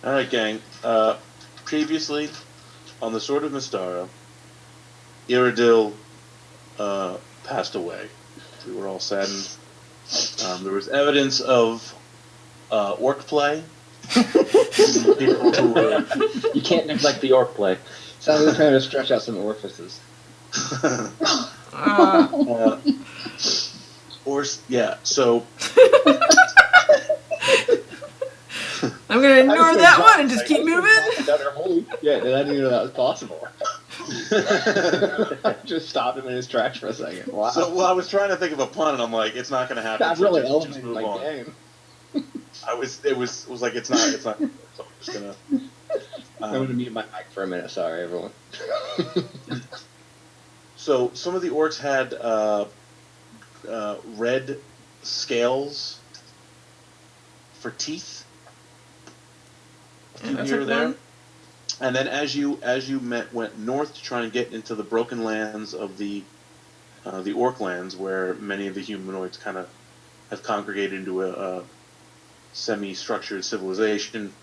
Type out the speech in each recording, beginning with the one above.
All right, gang. Previously, on the Sword of Mystara, Iridil passed away. We were all saddened. There was evidence of orc play. People who were... You can't neglect the orc play. Sounds like trying to stretch out some orifices. Yeah, so... I'm going to ignore that one and just keep moving. Yeah, I didn't even know that was possible. Just stopped him in his tracks for a second. Wow. So, well, I was trying to think of a pun, and I'm like, it's not going to happen. That really elevated my game. It was like, it's not, so I'm just going to... I'm going to mute my mic for a minute. Sorry, everyone. So, some of the orcs had red scales for teeth. Here or there. And then as you went north to try and get into the broken lands of the orc lands, where many of the humanoids kind of have congregated into a semi-structured civilization,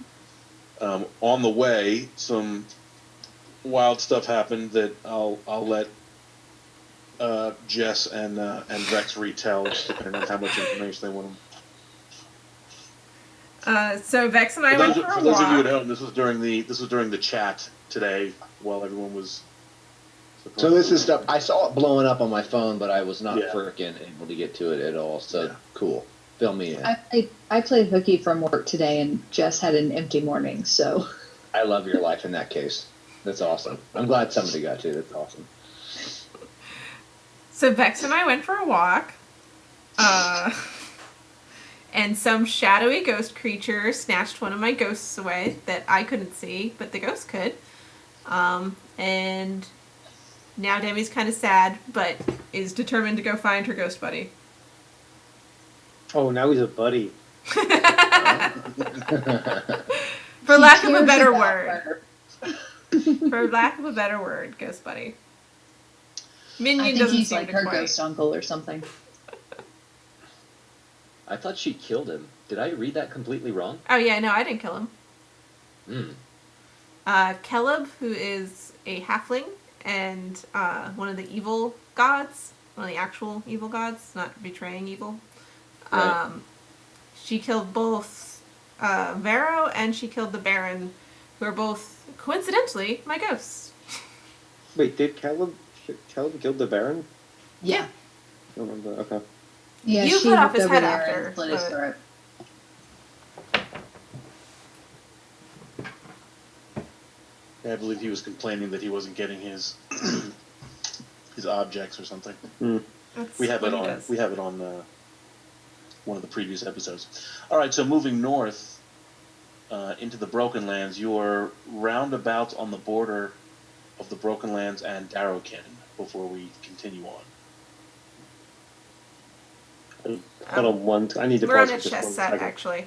on the way, some wild stuff happened that I'll let Jess and Rex retell, depending on how much information they want them. So Vex and I went for a walk. For those of you at home, this was during the chat today while everyone was. So this is stuff I saw it blowing up on my phone, but I was not freaking able to get to it at all. So cool, fill me in. I played hooky from work today, and Jess had an empty morning. So I love your life in that case. That's awesome. I'm glad somebody got to. That's awesome. So Vex and I went for a walk. And some shadowy ghost creature snatched one of my ghosts away that I couldn't see, but the ghost could. And now Demi's kind of sad, but is determined to go find her ghost buddy. Oh, now he's a buddy. For lack of a better word. For lack of a better word, ghost buddy. Minion I think doesn't he's seem like to her quite. ghost uncle or something. I thought she killed him. Did I read that completely wrong? Oh yeah, no, I didn't kill him. Hmm. Keleb, who is a halfling and one of the evil gods, one of the actual evil gods, not betraying evil. Right. She killed both Vero and she killed the Baron, who are both, coincidentally, my ghosts. Wait, did Caleb kill the Baron? Yeah. I don't remember. Okay. Yeah, You she cut off looked his over head there after, and slit his but- throat. I believe he was complaining that he wasn't getting his his objects or something. That's We have what it he on. does. We have it on one of the previous episodes. All right, so moving north into the Broken Lands, you are roundabout on the border of the Broken Lands and Darrowkin. Before we continue on, Hold on one. I need to We're on pause a for just chess 1 set, second. actually.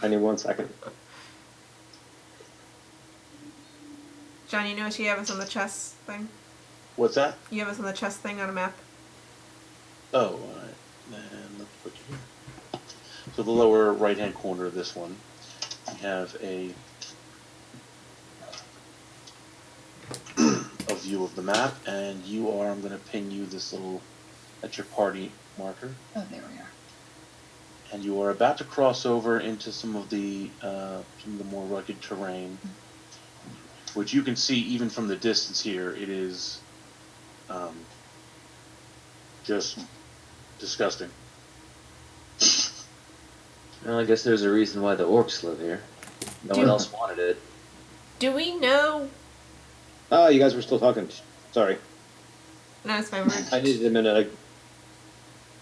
I need 1 second. John, you notice you have us on the chess thing? what's that? You have us on the chess thing on a map? Oh, all right. Then let's put you here. So the lower right-hand corner of this one, we have a view of the map, and you are. I'm going to ping you this little. That's your party marker. Oh, there we are. And you are about to cross over into some of the more rugged terrain, which you can see even from the distance here. It is just disgusting. Well, I guess there's a reason why the orcs live here. No one else wanted it. Do we know... Oh, you guys were still talking. Sorry. No, it's fine. I needed a minute.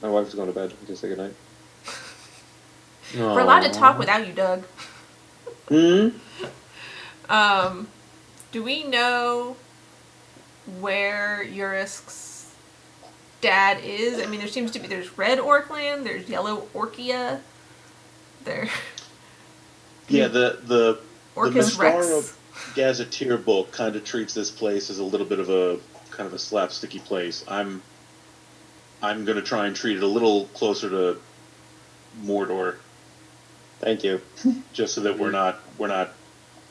My wife was going to bed. I can say goodnight. We're allowed to talk without you, Doug. Hmm? Do we know where Djurisk's dad is? I mean, there seems to be... There's red Orcland, there's yellow Orcia, there... Yeah, the Orcus Rex. Mystara Gazetteer book kind of treats this place as a little bit of a kind of a slapsticky place. I'm going to try and treat it a little closer to Mordor, Thank you. just so that we're not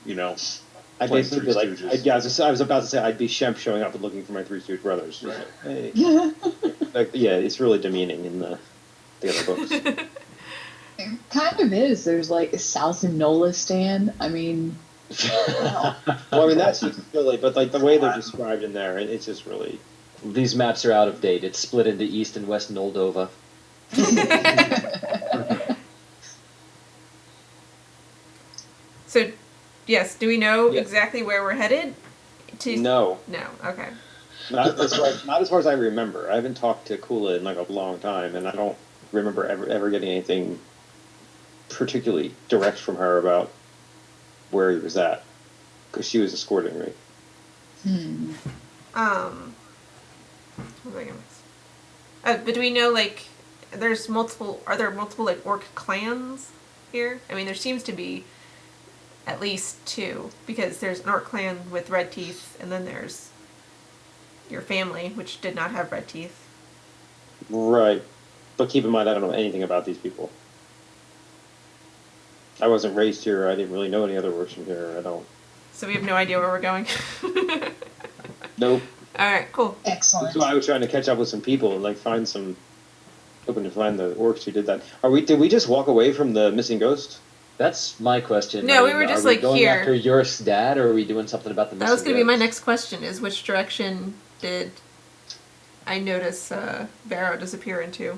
I playing basically Three like, Stooges. I was about to say I'd be Shemp showing up and looking for my Three Stooge brothers. Right. Hey. Yeah. Like, yeah, it's really demeaning in the other books. It kind of is. There's like a South and Nola stand. I mean, wow. Well, I mean that's just silly, but like the way they're described in there, it's just really. These maps are out of date. It's split into East and West Moldova. So, yes, do we know Yeah. exactly where we're headed? No, No. Okay. not as far as I remember. I haven't talked to Kula in like a long time, and I don't remember ever getting anything particularly direct from her about where he was at, because she was escorting me. What was I gonna miss? But do we know, like, are there multiple, like, orc clans here? I mean, there seems to be at least two, because there's an orc clan with red teeth, and then there's your family, which did not have red teeth. Right, but keep in mind, I don't know anything about these people. I wasn't raised here. I didn't really know any other orcs from here. I don't. So we have no idea where we're going. Nope. Alright, cool. Excellent. That's why I was trying to catch up with some people and like find some, hoping to find the orcs who did that. Did we just walk away from the missing ghost? That's my question. No, we were just, are we like, going here. after Djurisk's dad, or are we doing something about the missing That was going to be my ghost? next question, is which direction did I notice Varro disappear into?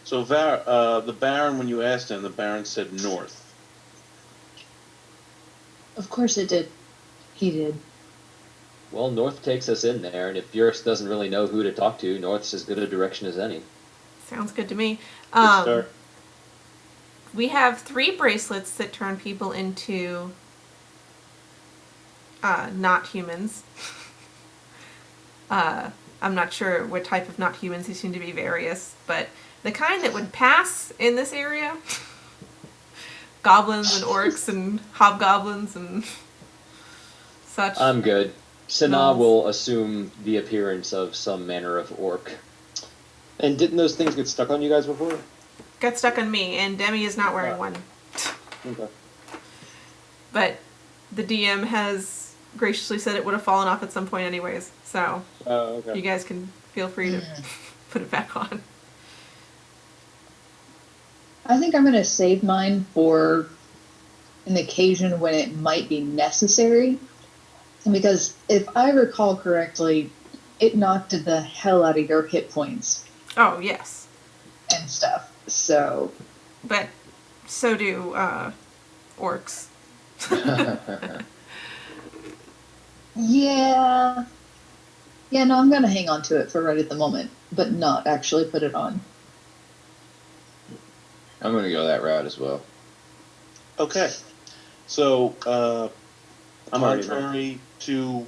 So the Baron, when you asked him, the Baron said north. Of course it did. He did. Well, North takes us in there, and if Djurisk doesn't really know who to talk to, North's as good a direction as any. Sounds good to me. Good start. We have 3 bracelets that turn people into not humans. I'm not sure what type of not humans. They seem to be various, but the kind that would pass in this area, goblins and orcs and hobgoblins and such. I'm good. Sana Nice. will assume the appearance of some manner of orc. And didn't those things get stuck on you guys before? Got stuck on me, and Demi is not wearing one. Okay. But the DM has graciously said it would have fallen off at some point anyways, so Oh, okay. you guys can feel free to put it back on. I think I'm going to save mine for an occasion when it might be necessary. Because if I recall correctly, it knocked the hell out of your hit points Oh, yes. and stuff. So, But so do orcs. yeah. Yeah, no, I'm going to hang on to it for right at the moment, but not actually put it on. I'm going to go that route as well. Okay. So, I'm already contrary to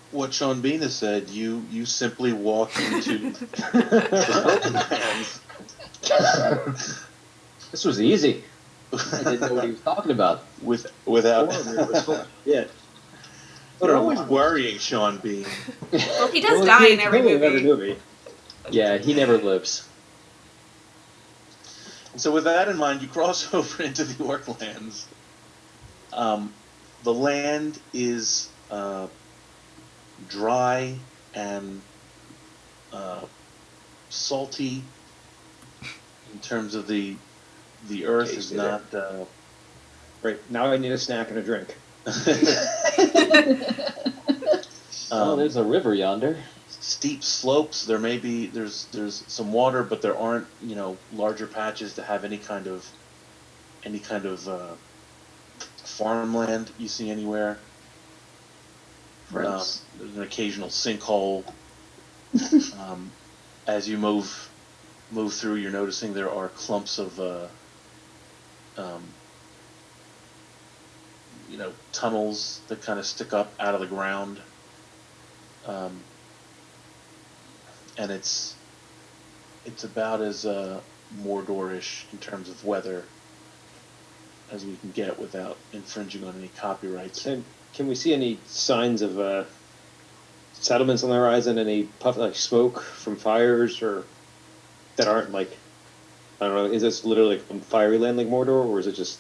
what Sean Bean has said, you simply walk into the Broken Lands This was easy. I didn't know what he was talking about. without. Yeah. You're always worrying, Sean Bean. Well, he does die in every movie. movie. Yeah, he never lives. So with that in mind, you cross over into the Orc lands. The land is dry and salty in terms of the earth is Tasty not. Right, now I need a snack and a drink. Oh, there's a river yonder. Steep slopes. There's some water, but there aren't larger patches to have any kind of farmland you see anywhere. Gross. There's an occasional sinkhole. As you move through, you're noticing there are clumps of tunnels that kind of stick up out of the ground. And it's about as Mordor-ish in terms of weather as we can get without infringing on any copyrights. And can we see any signs of settlements on the horizon? Any smoke from fires, or that aren't I don't know? Is this literally fiery land like Mordor, or is it just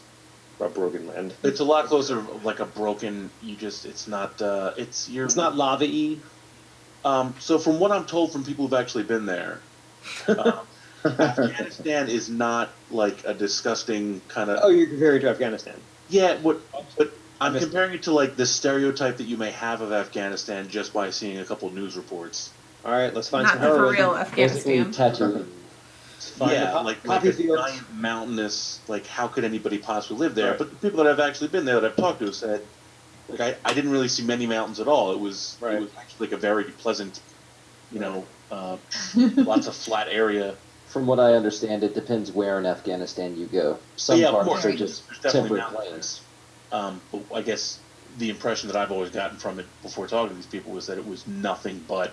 about broken land. It's a lot closer, like a broken. It's not. It's not lava-y. So from what I'm told from people who've actually been there, Afghanistan is not like a disgusting kind of. Oh, you're comparing it to Afghanistan. Yeah, but I'm comparing it to like the stereotype that you may have of Afghanistan just by seeing a couple of news reports. All right, let's find Not some for heroin. real Afghanistan. Tatooine. Yeah, like a fields. giant mountainous. Like, how could anybody possibly live there? Right. But the people that have actually been there that I've talked to have said, like, I didn't really see many mountains at all. It was actually like a very pleasant, lots of flat area. From what I understand, it depends where in Afghanistan you go. Some parts are just timber plains. But I guess the impression that I've always gotten from it before talking to these people was that it was nothing but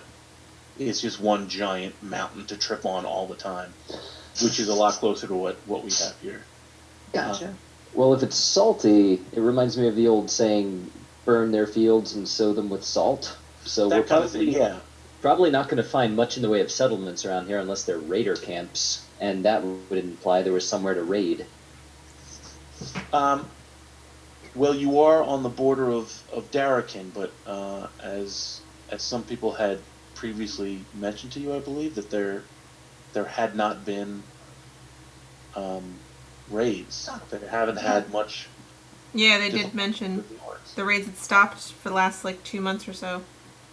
it's just one giant mountain to trip on all the time, which is a lot closer to what we have here. Gotcha. Well, if it's salty, it reminds me of the old saying, burn their fields and sow them with salt. So That we're kind of thing, yeah. probably not going to find much in the way of settlements around here unless they're raider camps, and that would imply there was somewhere to raid. Well, you are on the border of Darakin, but as some people had previously mentioned to you, I believe that there had not been raids. They haven't had much. Yeah, they did mention the raids had stopped for the last 2 months or so.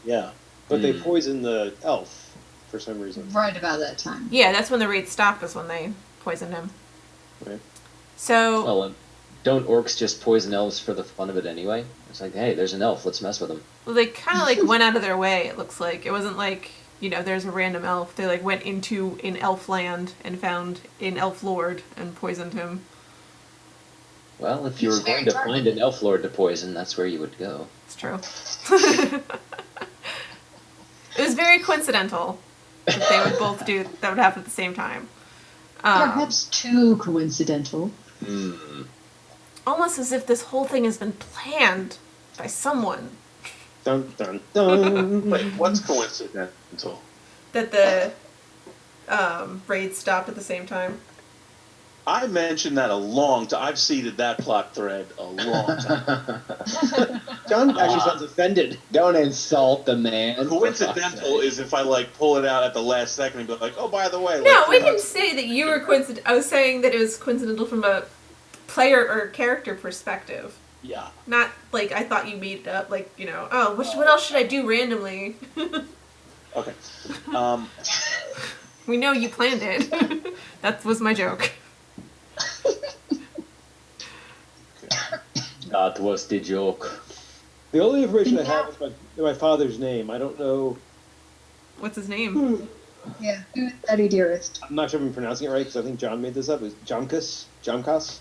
Yeah, But they poisoned the elf for some reason. Right about that time. Yeah, that's when the raids stopped, was when they poisoned him. Right. So Well, don't orcs just poison elves for the fun of it anyway? It's like, hey, there's an elf, let's mess with him. well, they kind of went out of their way, it looks like. It wasn't like, there's a random elf. They went into an elf land and found an elf lord and poisoned him. Well, if you were going to find an elf lord to poison, that's where you would go. It's true. It was very coincidental that they would both that would happen at the same time. Perhaps too coincidental. Almost as if this whole thing has been planned by someone. Dun, dun, dun. Wait, what's coincidental? That the raids stopped at the same time. I mentioned that a long time. I've seeded that plot thread a long time. John actually sounds offended. Don't insult the man. Coincidental is if I pull it out at the last second and be like, oh, by the way. No, we can say that you were coincidental. I was saying that it was coincidental from a player or character perspective. Yeah. Not I thought you made it up. What else should I do randomly? Okay. We know you planned it. That was my joke. That was the joke. The only information I have is my father's name. I don't know. What's his name? Yeah, Eddie Djurisk. I'm not sure if I'm pronouncing it right because I think John made this up. Is Jamkus? Jamkas?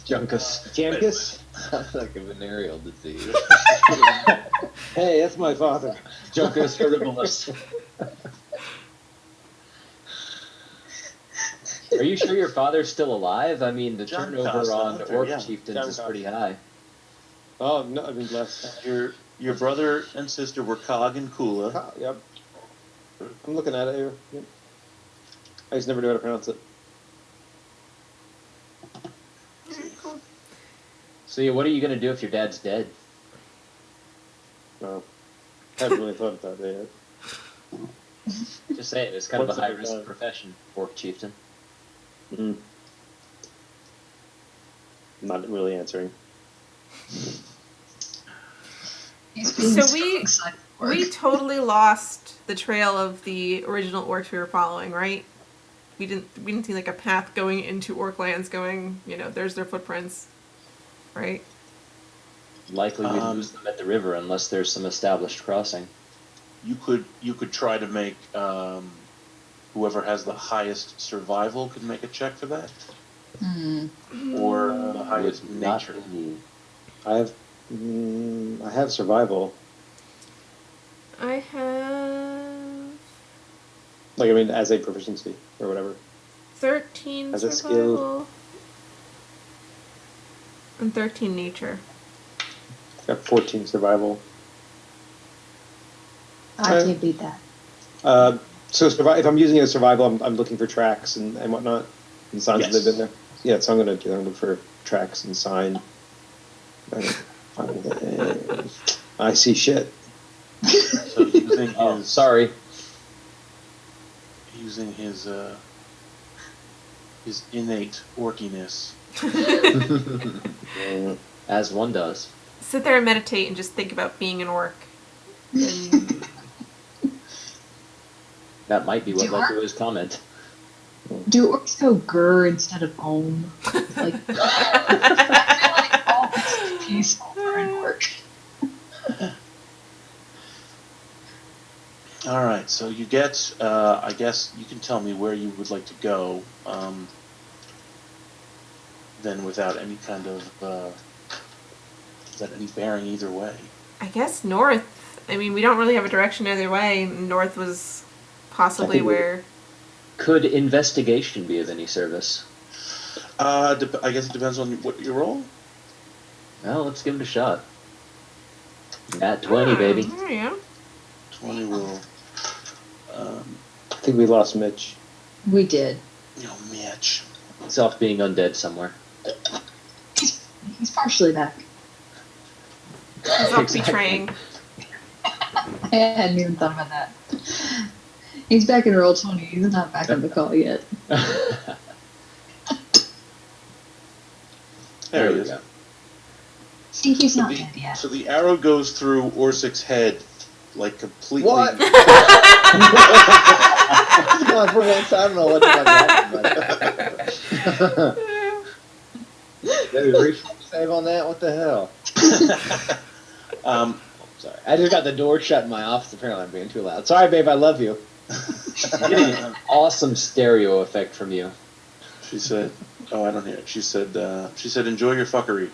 Junkus. Jamkus? Sounds like a venereal disease. Hey, that's my father. Junkus horribilis. Are you sure your father's still alive? I mean, the John turnover Costa, on Hunter, orc yeah. chieftains John is Costa. pretty high. Oh, no, I mean, less. Your brother and sister were Cog and Kula. Yep. I'm looking at it here. Yep. I just never knew how to pronounce it. So, yeah, what are you going to do if your dad's dead? No. I haven't really thought about that yet. Just saying, it's kind of What's a it high-risk done? profession, orc chieftain. Mm. Not really answering. So we totally lost the trail of the original orcs we were following, right? We didn't see a path going into orc lands going, there's their footprints, right? Likely we'd lose them at the river unless there's some established crossing. You could try to make whoever has the highest survival could make a check for that, or the highest Not nature. me. I have survival. I have As a proficiency or whatever. 13 As a survival and 13 nature. I've got 14 survival. I can't beat that. So if I'm using it as survival, I'm looking for tracks and whatnot, and signs that Yes. they've been there. Yeah, so I'm gonna look for tracks and sign. I see shit. So using his Oh, sorry. using his innate orkiness. As one does. Sit there and meditate and just think about being an orc. And That might be what led to his comment. Do orcs go grr instead of om? Like, I feel like om is peaceful for an orc. All right, so you get. I guess you can tell me where you would like to go. Then, without any kind of is that any bearing either way? I guess north. I mean, we don't really have a direction either way. North was possibly where. Could investigation be of any service? I guess it depends on what you roll. Well, let's give it a shot. Nat 20, baby. There you go. 20 roll. I think we lost Mitch. We did. Mitch. He's off being undead somewhere. He's partially back. He's off betraying. I hadn't even thought about that. He's back in Roll20. He's not back on the call yet. There he is. go. See, he's So not the, dead yet. so the arrow goes through Orsik's head, like completely. What? Come on, for once, I don't know what the fuck happened. Did we reach save on that? What the hell? Sorry, I just got the door shut in my office. Apparently, I'm being too loud. Sorry, babe. I love you. Getting an awesome stereo effect from you. She said, "Oh, I don't hear it." She said, "Enjoy your fuckery."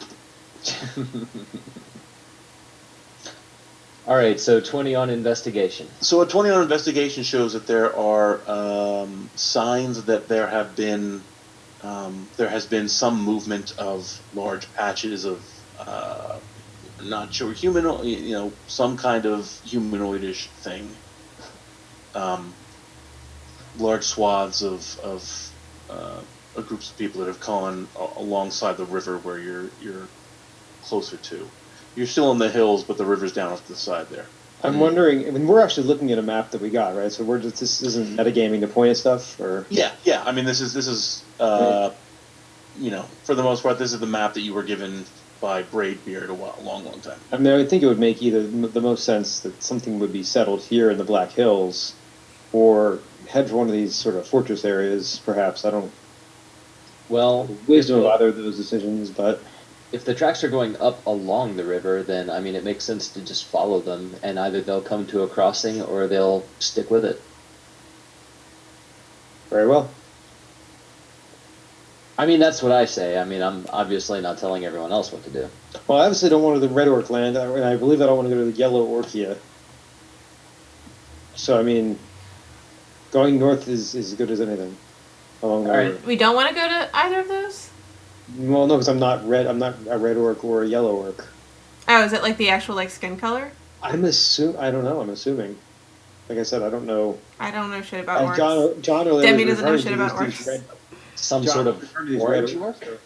All right, so 20 on investigation. So a 20 on investigation shows that there are signs that there has been some movement of large patches of not sure humanoid, some kind of humanoidish thing. Large swaths of groups of people that have gone alongside the river where you're closer to. You're still in the hills, but the river's down off to the side there. I'm wondering. I mean, we're actually looking at a map that we got, right? So this isn't metagaming to point at stuff, or Yeah. I mean, this is for the most part, this is the map that you were given by Braidbeard a long time. I mean, I would think it would make either the most sense that something would be settled here in the Black Hills, or head for one of these sort of fortress areas. Perhaps I don't. Well, Wisdom of either of those decisions, but if the tracks are going up along the river, then, I mean, it makes sense to just follow them, and either they'll come to a crossing or they'll stick with it. very well. I mean, that's what I say. I mean, I'm obviously not telling everyone else what to do. Well, I obviously don't want to go to the Red Orc land, and I believe I don't want to go to the Yellow Orcia. So, I mean, going north is as good as anything along the All right. river. We don't want to go to either of those? Well, no, because I'm not a Red Orc or a Yellow Orc. Oh, is it like the actual skin color? I don't know. I'm assuming. Like I said, I don't know. I don't know shit about orcs. John earlier Demi was doesn't know referring shit to about these orcs. red- Some John sort of referred to these orange red orc? orcs.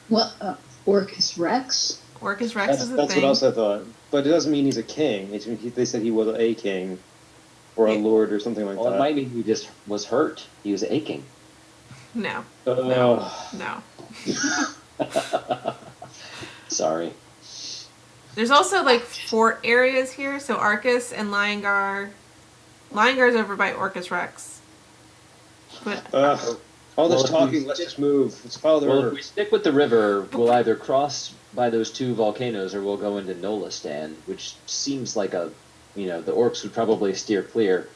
What? Orcus Rex? Orcus Rex is a That's thing. what else I thought. But it doesn't mean he's a king. They said he was a king, or a Yeah. lord, or something like Well, it that. might mean he just was hurt. He was aching. No. No. No. Sorry. There's also like fort areas here, so Arcus and Liongar. Liongar's over by Orcus Rex. But All this Well, if we talking, let's just move. Let's follow the Well, river. if we stick with the river, we'll either cross by those two volcanoes or we'll go into Nolastan, which seems like the orcs would probably steer clear.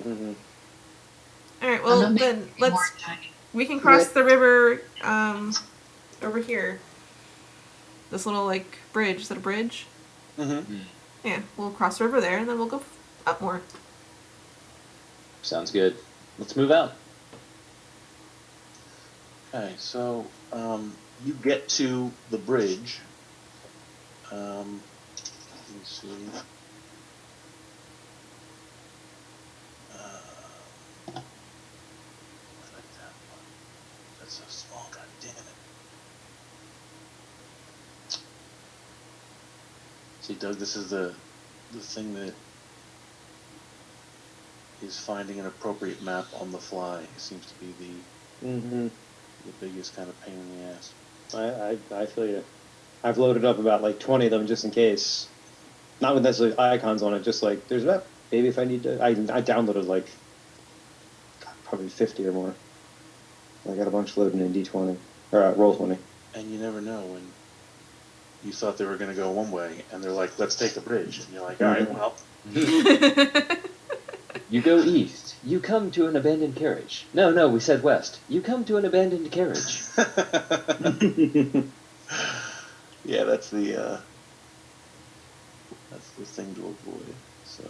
Mm-hmm. all right, I'm well not making then any more let's tiny. we can cross the river over here. This little like bridge. Is that a bridge? Mm-hmm. Yeah, we'll cross the river there and then we'll go up more. Sounds good. Let's move out. Okay, so you get to the bridge. Let me see. I like that one. That's so small. God damn it. See, Doug, this is the thing that is finding an appropriate map on the fly. It seems to be Mm-hmm. the biggest kind of pain in the ass. I feel you. I've loaded up about like 20 of them just in case. Not with necessarily icons on it, just like there's a map. Maybe if I need to. I downloaded like probably 50 or more. I got a bunch loading in D20 or Roll20. And you never know when you thought they were going to go one way, and they're like, "Let's take the bridge," and you're like, "All right, well." You go east. You come to an abandoned carriage. No, we said west. You come to an abandoned carriage. Yeah, that's the thing to avoid. So,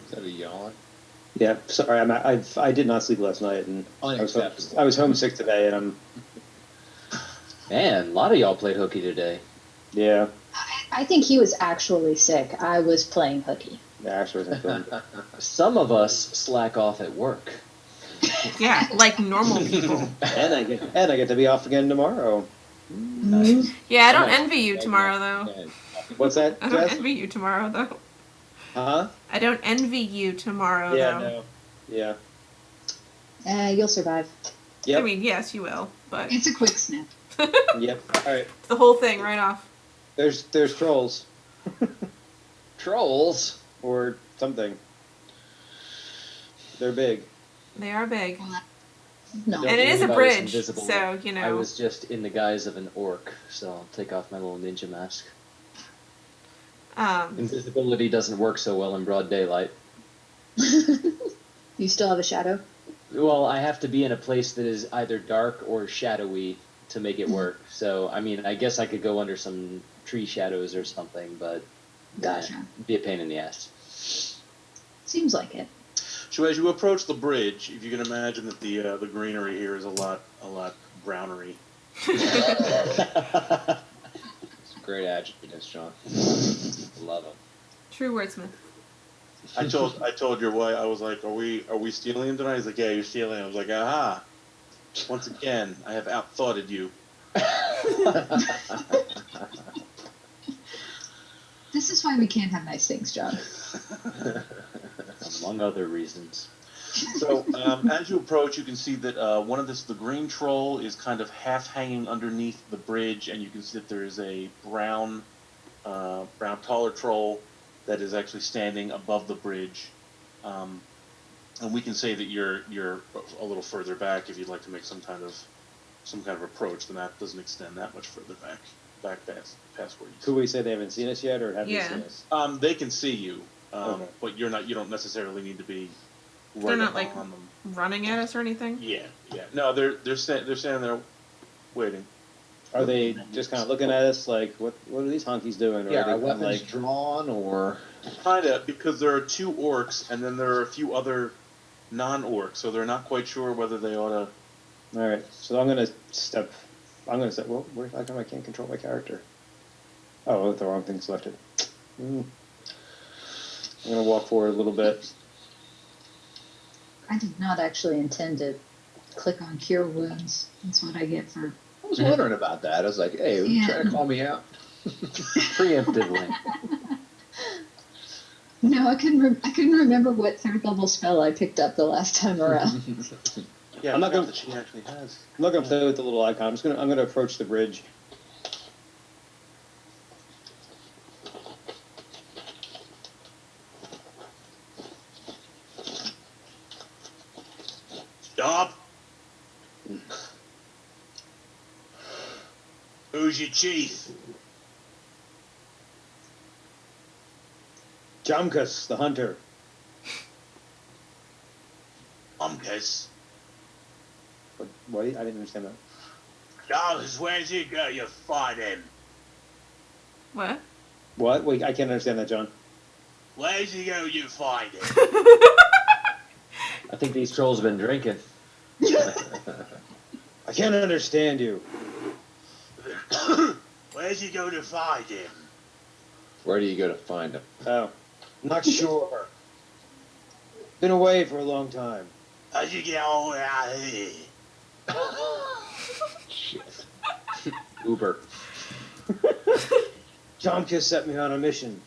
Is that a yawn? Yeah, sorry. I did not sleep last night, and Unacceptable. I was homesick today, and I'm Man, a lot of y'all played hooky today. yeah. I think he was actually sick. I was playing hooky. The actually wasn't feeling good. Some of us slack off at work. Yeah, like normal people. and I get to be off again tomorrow. Nice. Yeah, I don't envy you tomorrow, though. What's that? I don't Jess? envy you tomorrow, though. Huh? I don't envy you tomorrow, Yeah, though. no. Yeah. You'll survive. Yep. I mean, yes, you will, but It's a quick snap. Yep. All right. the whole thing right off. There's trolls Trolls? or something. They're big. They are big. No. Don't And it is a worry about bridge, us invisible. so, you know. I was just in the guise of an orc, so I'll take off my little ninja mask. Invisibility doesn't work so well in broad daylight. You still have a shadow? Well, I have to be in a place that is either dark or shadowy to make it work. So, I mean, I guess I could go under some tree shadows or something, but Gotcha. it'd be a pain in the ass. Seems like it. so as you approach the bridge, if you can imagine that the greenery here is a lot brownery. It's great adjectives, John. Love them. True wordsmith. I told your wife, I was like, are we stealing him tonight? He's like, yeah, you're stealing him. I was like, aha. Once again, I have outthoughted you. This is why we can't have nice things, John. Among other reasons. So as you approach, you can see that the green troll is kind of half hanging underneath the bridge, and you can see that there is a brown taller troll that is actually standing above the bridge. And we can say that you're a little further back if you'd like to make some kind of approach. The map doesn't extend that much further back past where you. Could we say they haven't seen us yet, or have they Yeah. seen us? They can see you, Okay. but you don't necessarily need to be right They're not, up like, on them. running at us or anything? Yeah. No, they're standing there waiting. Are they just kind of looking at us like, what are these honkies doing? Or Yeah, are they are kind of weapons like, drawn or? Kinda, because there are 2 orcs, and then there are a few other non-orcs, so they're not quite sure whether they ought to. all right, so I'm gonna say, well, how come I can't control my character? Oh, the wrong thing selected. I'm gonna walk forward a little bit. I did not actually intend to click on Cure Wounds. That's what I get for. I was wondering about that. I was like, hey, Yeah. trying to call me out? Preemptively. No, I couldn't remember what third level spell I picked up the last time around. Yeah, I'm not gonna- that she actually has. I'm not gonna play with the little icon. I'm gonna approach the bridge. Stop! Who's your chief? Jamkus, the hunter. Umkus. What? I didn't understand that. Umkus, where's he go? You find him. What? What? Wait, I can't understand that, John. Where's he go? You find him. I think these trolls have been drinking. I can't understand you. Where's he go to find him? Where do you go to find them? Oh. Not sure. Been away for a long time. How'd you get all the way out here? Shit. Uber. Jomka set me on a mission.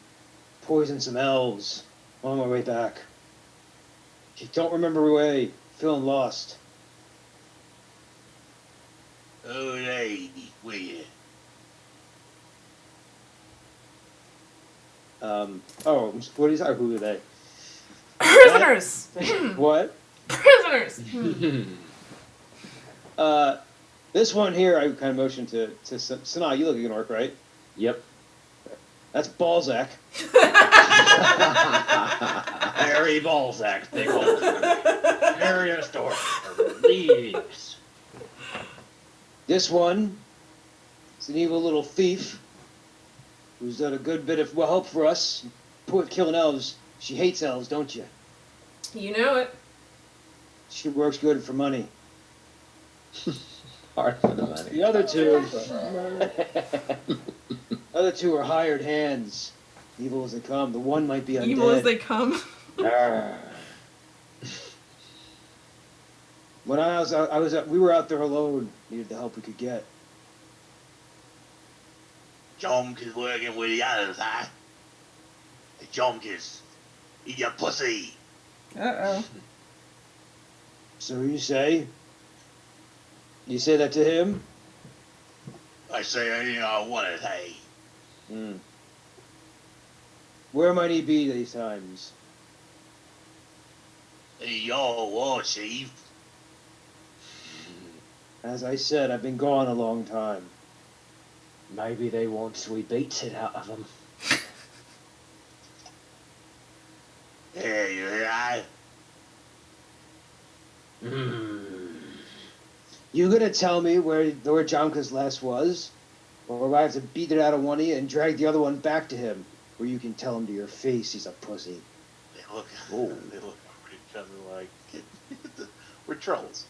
Poison some elves. On my way back. Don't remember the way. Feeling lost. Oh, lady, where you? Oh, what is that? Who are they? Prisoners. What? Prisoners. This one here, I kind of motioned to Sanaa. You look like an orc, right? Yep. That's Balzac. Harry Balzac, they call it. Harry Store. Leaves. This one is an evil little thief who's done a good bit of help for us. Poor killing elves. She hates elves, don't you? You know it. She works good for money. Hard for the money. The other two are hired hands. Evil as they come. The one might be undead. Evil as they come. Arrgh. When we were out there alone. Needed the help we could get. Jomka's working with the others, huh? Hey, Jomka's, eat your pussy. Uh-oh. So you say? You say that to him? I say anything I wanted, hey. Hmm. Where might he be these times? Hey, yo, war chief. As I said, I've been gone a long time. Maybe they want sweet beats it out of them. Yeah, you hear? You gonna tell me where Jomka's last was? Or will I have to beat it out of one of you and drag the other one back to him? Where you can tell him to your face he's a pussy. They look over at each other like, we're trolls.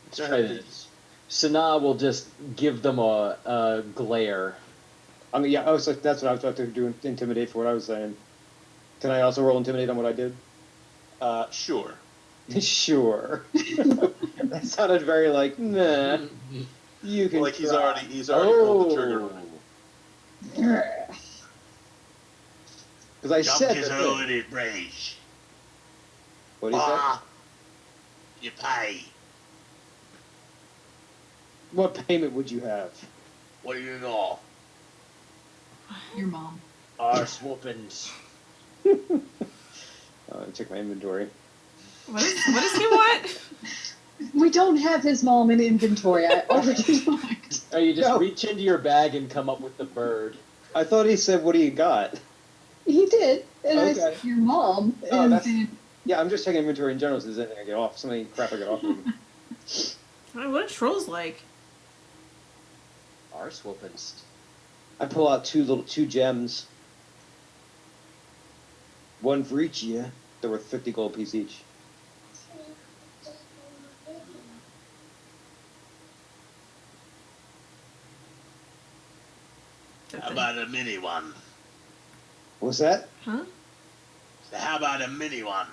Let's try this. Sanaa will just give them a glare. I mean, yeah, that's what I was about to do, intimidate for what I was saying. Can I also roll intimidate on what I did? Sure. Sure. That sounded very like, nah. You can Like he's try. already pulled the trigger. Because I said Jomka's that. owing it, Brage. What do you say? You pay. What payment would you have? What do you know? Your mom. Arse whoopings. Check my inventory. What does he want? We don't have his mom in inventory. I already looked. Oh, you just No. reach into your bag and come up with the bird. I thought he said, "What do you got?" He did, and I Okay. said your mom. Oh, and that's- then Yeah, I'm just checking inventory in general. So there's anything I get off, something crap I get off. What are trolls like? Arse whoopings. I pull out two gems. One for each of you. They're worth 50 gold piece each. How about a mini one? What's that? Huh? So how about a mini one?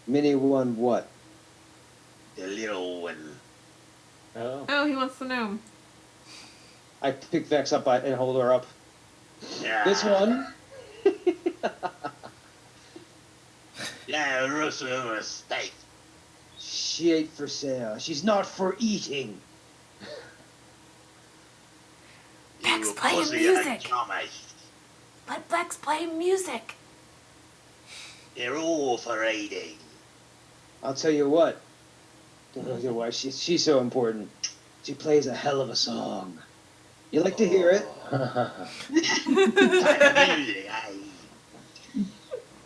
Mini one what? The little one. Oh. Oh, he wants the gnome. I pick Vex up and hold her up. Yeah. This one? Yeah, roast over a steak. She ain't for sale. She's not for eating. Bex, You play pussy music. and chummy. Let Bex play music. They're all for eating. I'll tell you what. Don't know why she's so important. She plays a hell of a song. You like to hear it? Type of music, eh?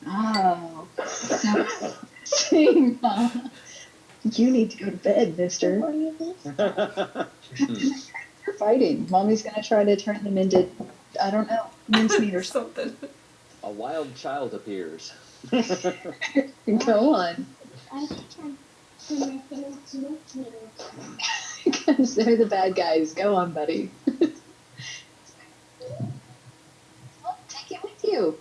oh, so sing. You need to go to bed, Mister. You're fighting. Mommy's gonna try to turn them into, I don't know, mincemeat or something. Something. A wild child appears. Go on. Because they're the bad guys. Go on, buddy. Take it with you. you.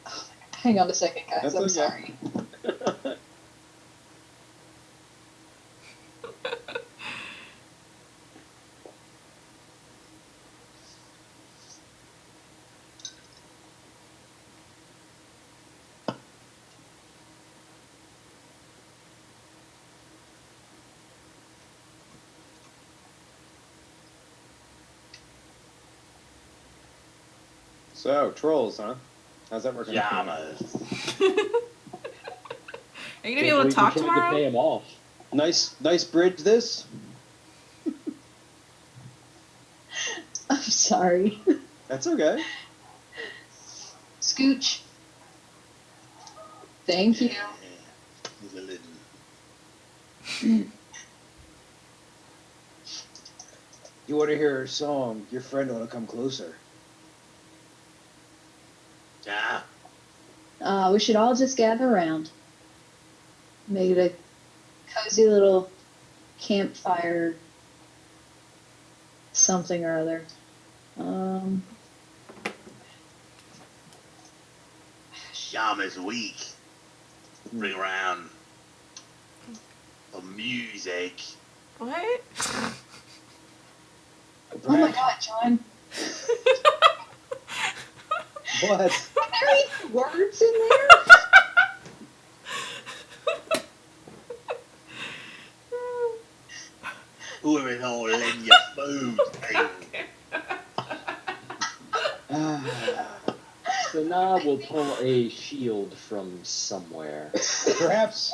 Oh, hang on a second, guys. That's I'm okay. sorry. So, trolls, huh? How's that working? Yeah, man. Are you gonna be able to talk To pay tomorrow? him off. Nice bridge, this. I'm sorry. That's okay. Scooch. Thank you. He's a little. You want to hear a song? Your friend ought to come closer. Yeah. We should all just gather around. Make it a cozy little campfire something or other. Yama's weak. Bring around some music. What? Oh my god, John. What? Are there any words in there? Whoever's all in your food, baby. So now we'll pull a shield from somewhere. Perhaps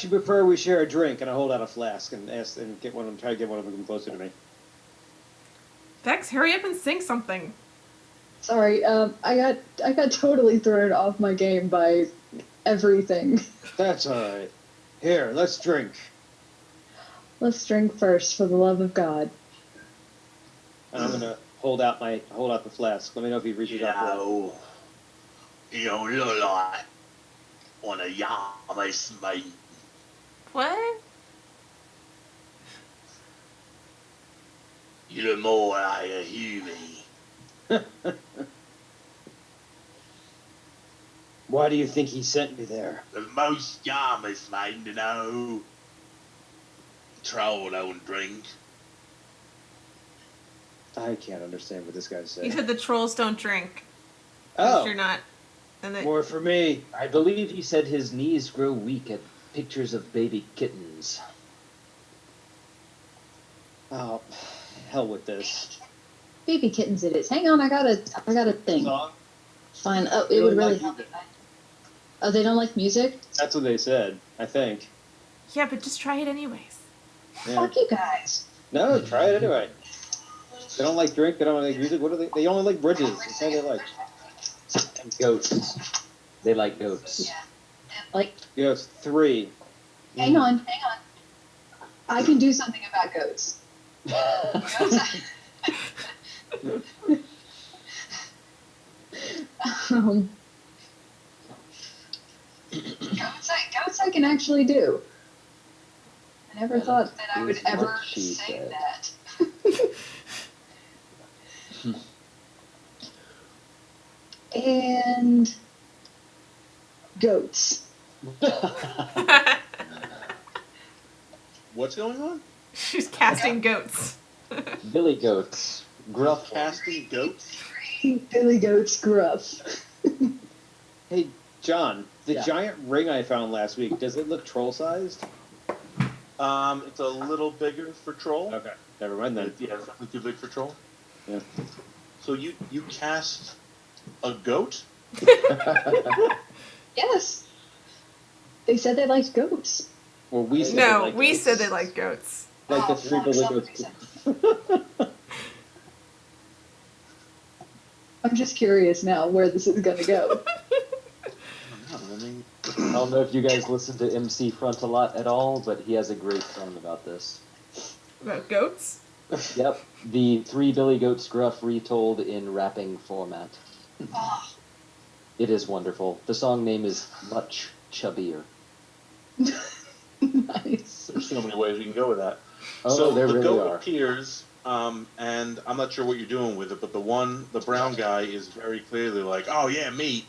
you prefer we share a drink, and I hold out a flask and ask and get one. Try to get one of them closer to me. Vex, hurry up and sing something. Sorry, I got totally thrown off my game by everything. That's all right. Here, let's drink. Let's drink first, for the love of God. And I'm gonna hold out the flask. Let me know if he reaches out for it. You don't look like one of Yama's mate. What? You look more like a human. Why do you think he sent me there? The most Yama's made to know. Troll don't drink. I can't understand what this guy's You saying. said the trolls don't drink. 'Cause Oh, you're not. And that, more for me. I believe he said his knees grow weak at pictures of baby kittens. Oh, hell with this. Baby kittens it is. Hang on, I got a thing. Song? Fine. Oh, They it would don't really like help. music. Oh, they don't like music? That's what they said. I think. yeah, but just try it anyways. Yeah. Fuck you guys. No, try it anyway. They don't like drink. They don't like music. What do they? They only like bridges. That's all they like. And goats. They like goats. Yeah. Like, Yes, 3. hang on. I can do something about goats. Goats, goats I can actually do. I never thought that I would is what ever she say said. that. And goats. What's going on? She's casting goats. Billy goats. Gruff. Casting goats? Billy Goat's gruff. Hey, John. The Yeah. giant ring I found last week. Does it look troll-sized? It's a little bigger for troll. Okay. Never mind then. Yeah, it's definitely too big for troll. Yeah. So you cast a goat? Yes. They said they liked goats. Well, we said No, they like we goats. said they like goats. Like the Oh, 3 for Billy some goats. reason. I'm just curious now where this is going to go. I don't know if you guys listen to MC Front a lot at all, but he has a great song about this. About goats? Yep, the 3 Billy Goats gruff retold in rapping format. Oh, It is wonderful. The song name is Much Chubbier. nice. There's so many ways we can go with that. Oh, so there the really goat are. appears And I'm not sure what you're doing with it, but the brown guy is very clearly like, "Oh yeah, meat,"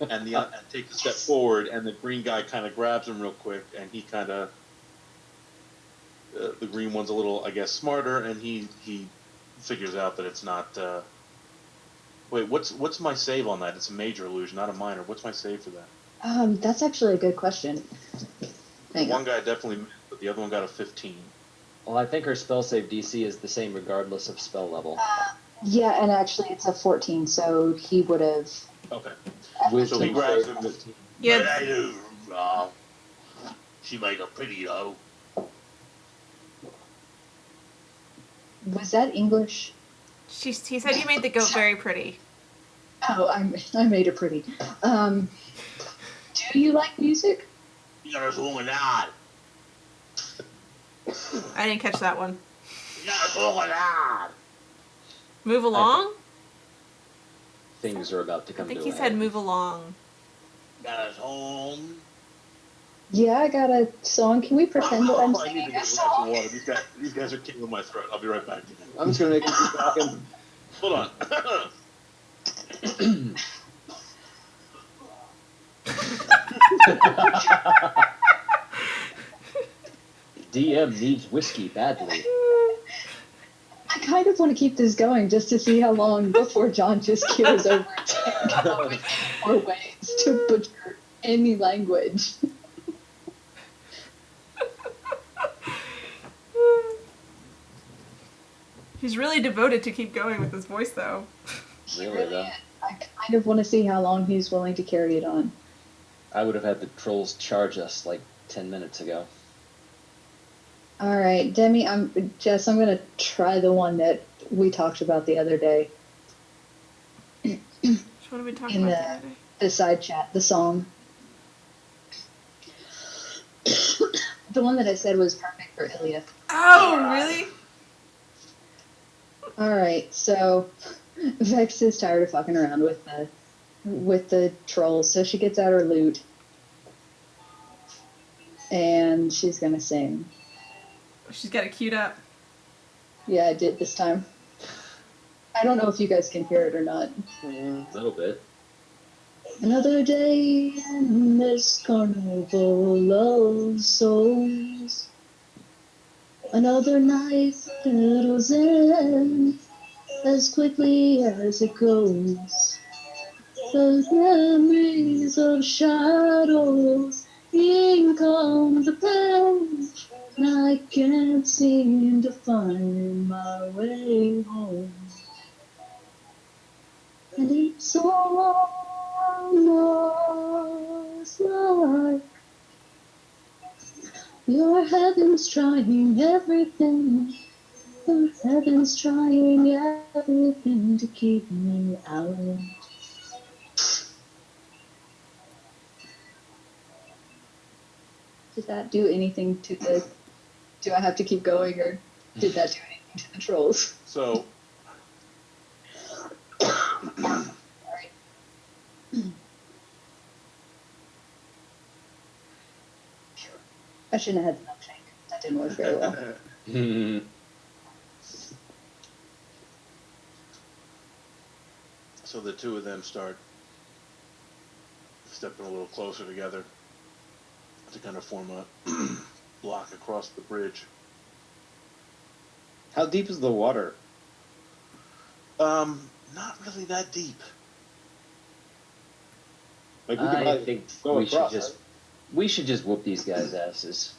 and takes a step forward, and the green guy kind of grabs him real quick, and he kind of the green one's a little, I guess, smarter, and he figures out that it's not. Wait, what's my save on that? It's a major illusion, not a minor. What's my save for that? That's actually a good question. Hang One on. guy definitely missed, but the other one got a 15. Well, I think her spell save DC is the same regardless of spell level. Yeah, and actually it's a 14, so he would have. Okay. With So he grabs him. Yeah. But I do. She made her pretty though. Was that English? He said you made the goat very pretty. Oh, I made it pretty. Do you like music? You got us woman out. I didn't catch that one. You got us woman out. Move along? Things are about to I come think to he a said head. move along. Got us home. Yeah, I got a song. Can we pretend that I'm I need to singing get a a glass of song? water. These guys are killing my throat. I'll be right back. I'm just gonna make him keep talking. Hold on. DM needs whiskey badly. I kind of want to keep this going just to see how long before John just keels over and can't come up with any more ways to butcher any language. He's really devoted to keep going with his voice, though. Really, though. I kind of want to see how long he's willing to carry it on. I would have had the trolls charge us like 10 minutes ago. All right, Demi, Jess, I'm gonna try the one that we talked about the other day. Which one are we talking In about the other day? the side chat, the song. The one that I said was perfect for Ilya. Oh, really? All right, so Vex is tired of fucking around with the trolls, so she gets out her lute and she's gonna sing. She's got it queued up. Yeah, I did this time. I don't know if you guys can hear it or not. A little bit. Another day in this carnival of souls. Another night settles in as quickly as it goes. The memories of shadows become the past, and I can't seem to find my way home. And it's almost like your heaven's trying everything. Your heaven's trying everything to keep me out. Did that do anything to the... Do I have to keep going, or did that do anything to the trolls? So, Sorry. I shouldn't have had the milkshake. That didn't work very well. so the two of them start stepping a little closer together to kind of form a block across the bridge. How deep is the water? Not really that deep. Like we could I probably think go we should across. just Right? we should just whoop these guys' asses.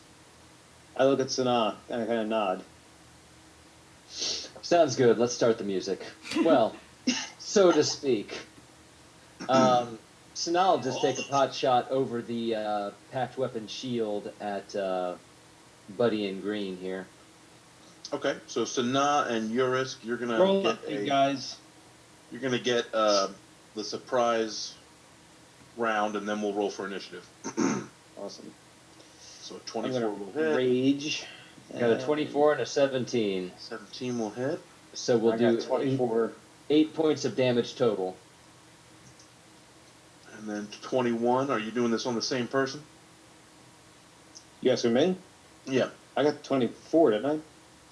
I look at Sanaa and I kind of nod. Sounds good. Let's start the music. Well, so to speak. So now I'll just take a pot shot over the packed weapon shield at Buddy in green here. Okay, so Sanaa and Djurisk, you're gonna Roll get up, you guys. You're gonna get the surprise round, and then we'll roll for initiative. Awesome. So I'm 24 gonna will hit. rage. Got a 24 and a 17. 17 will hit. So we'll I do got 24. 8 points of damage total. And then 21. Are you doing this on the same person? You guys with me? Yeah. I got 24, didn't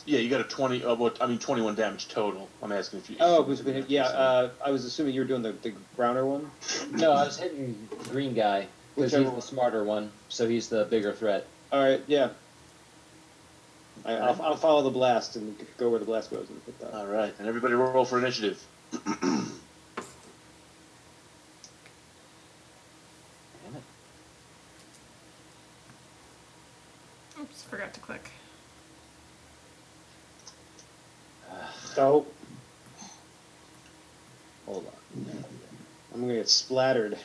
Yeah, you got a 21 damage total. I'm asking if you. Oh, I was assuming you were doing the Browner one. No, I was hitting the green guy because he's Whichever the one. smarter one, so he's the bigger threat. All right, yeah. I'll follow the blast and go where the blast goes and hit that. All right, and everybody roll for initiative. Damn it. Oops, forgot to click. So Hold on. I'm gonna get splattered.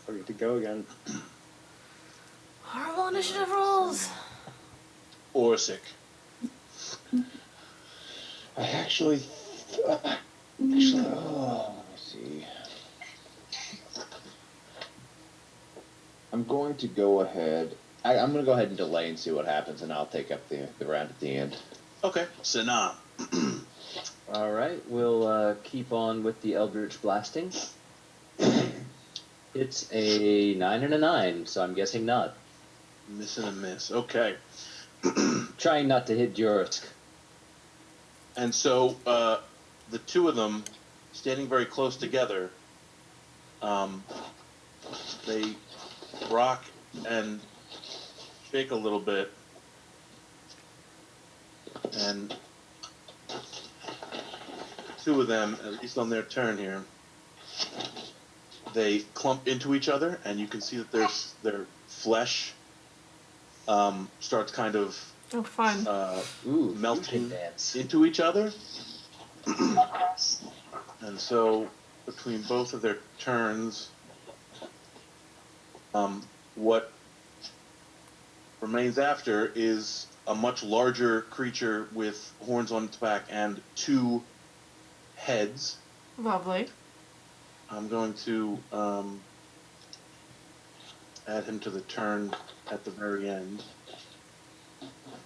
Forget to go again. Horrible initiative rolls. Orsic. I actually, let me see. I'm going to go ahead. I'm going to go ahead and delay and see what happens, and I'll take up the round at the end. Okay, Sana. All right, we'll keep on with the Eldritch blasting. It's a 9 and a 9, so I'm guessing not. Miss and a miss. Okay. Trying not to hit Djurisk. And so the two of them, standing very close together, they rock and shake a little bit, and two of them, at least on their turn here, they clump into each other, and you can see that their flesh starts kind of Oh, fun. Ooh, melting dance. into each other. And so between both of their turns, what remains after is a much larger creature with horns on its back and two heads. Lovely. I'm going to add him to the turn at the very end.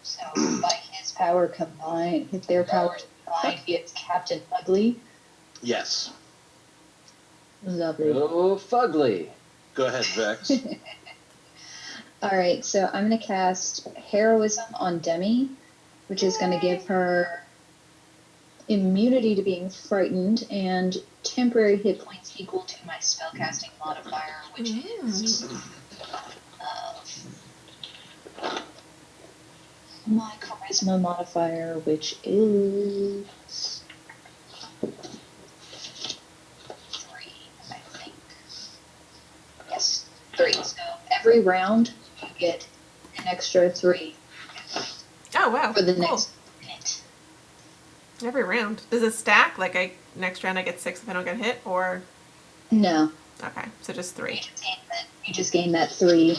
So by his power combined, if their powers combined, he is Captain Ugly. Yes. Lovely. Oh, fugly. Go ahead, Vex. All right, so I'm going to cast Heroism on Demi, which is going to give her immunity to being frightened and temporary hit points equal to my spellcasting modifier, which is my charisma modifier, which is 3, I think. Yes, 3. So every round you get an extra 3 Oh, wow. for the Cool. next minute. Every round. Does it stack? Like, next round I get 6 if I don't get hit? Or. No, Okay, so just 3. you just gain that 3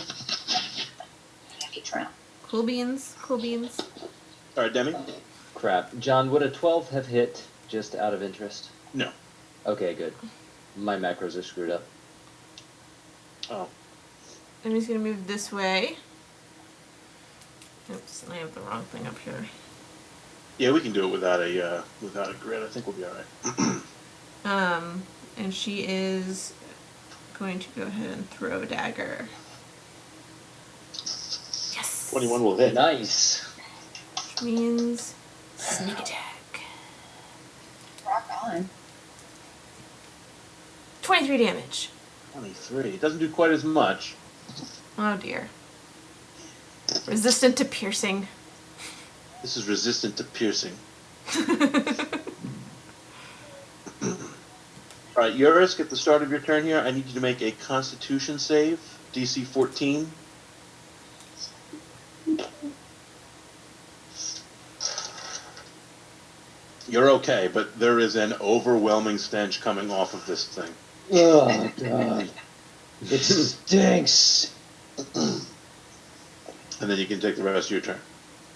each round. Cool beans. Cool beans. All right, Demi? Crap. John, would a 12 have hit, just out of interest? No. Okay, good. My macros are screwed up. Oh. I'm just going to move this way. Oops, I have the wrong thing up here. Yeah, we can do it without a grid. I think we'll be all right. And she is going to go ahead and throw a dagger. Yes! 21 will hit. Nice. Which means sneak attack. Rock on. 23 damage. 23. It doesn't do quite as much. Oh dear. Resistant to piercing. This is resistant to piercing. All right, Djurisk, at the start of your turn here, I need you to make a Constitution save, DC 14. You're okay, but there is an overwhelming stench coming off of this thing. Oh god, it stinks. And then you can take the rest of your turn.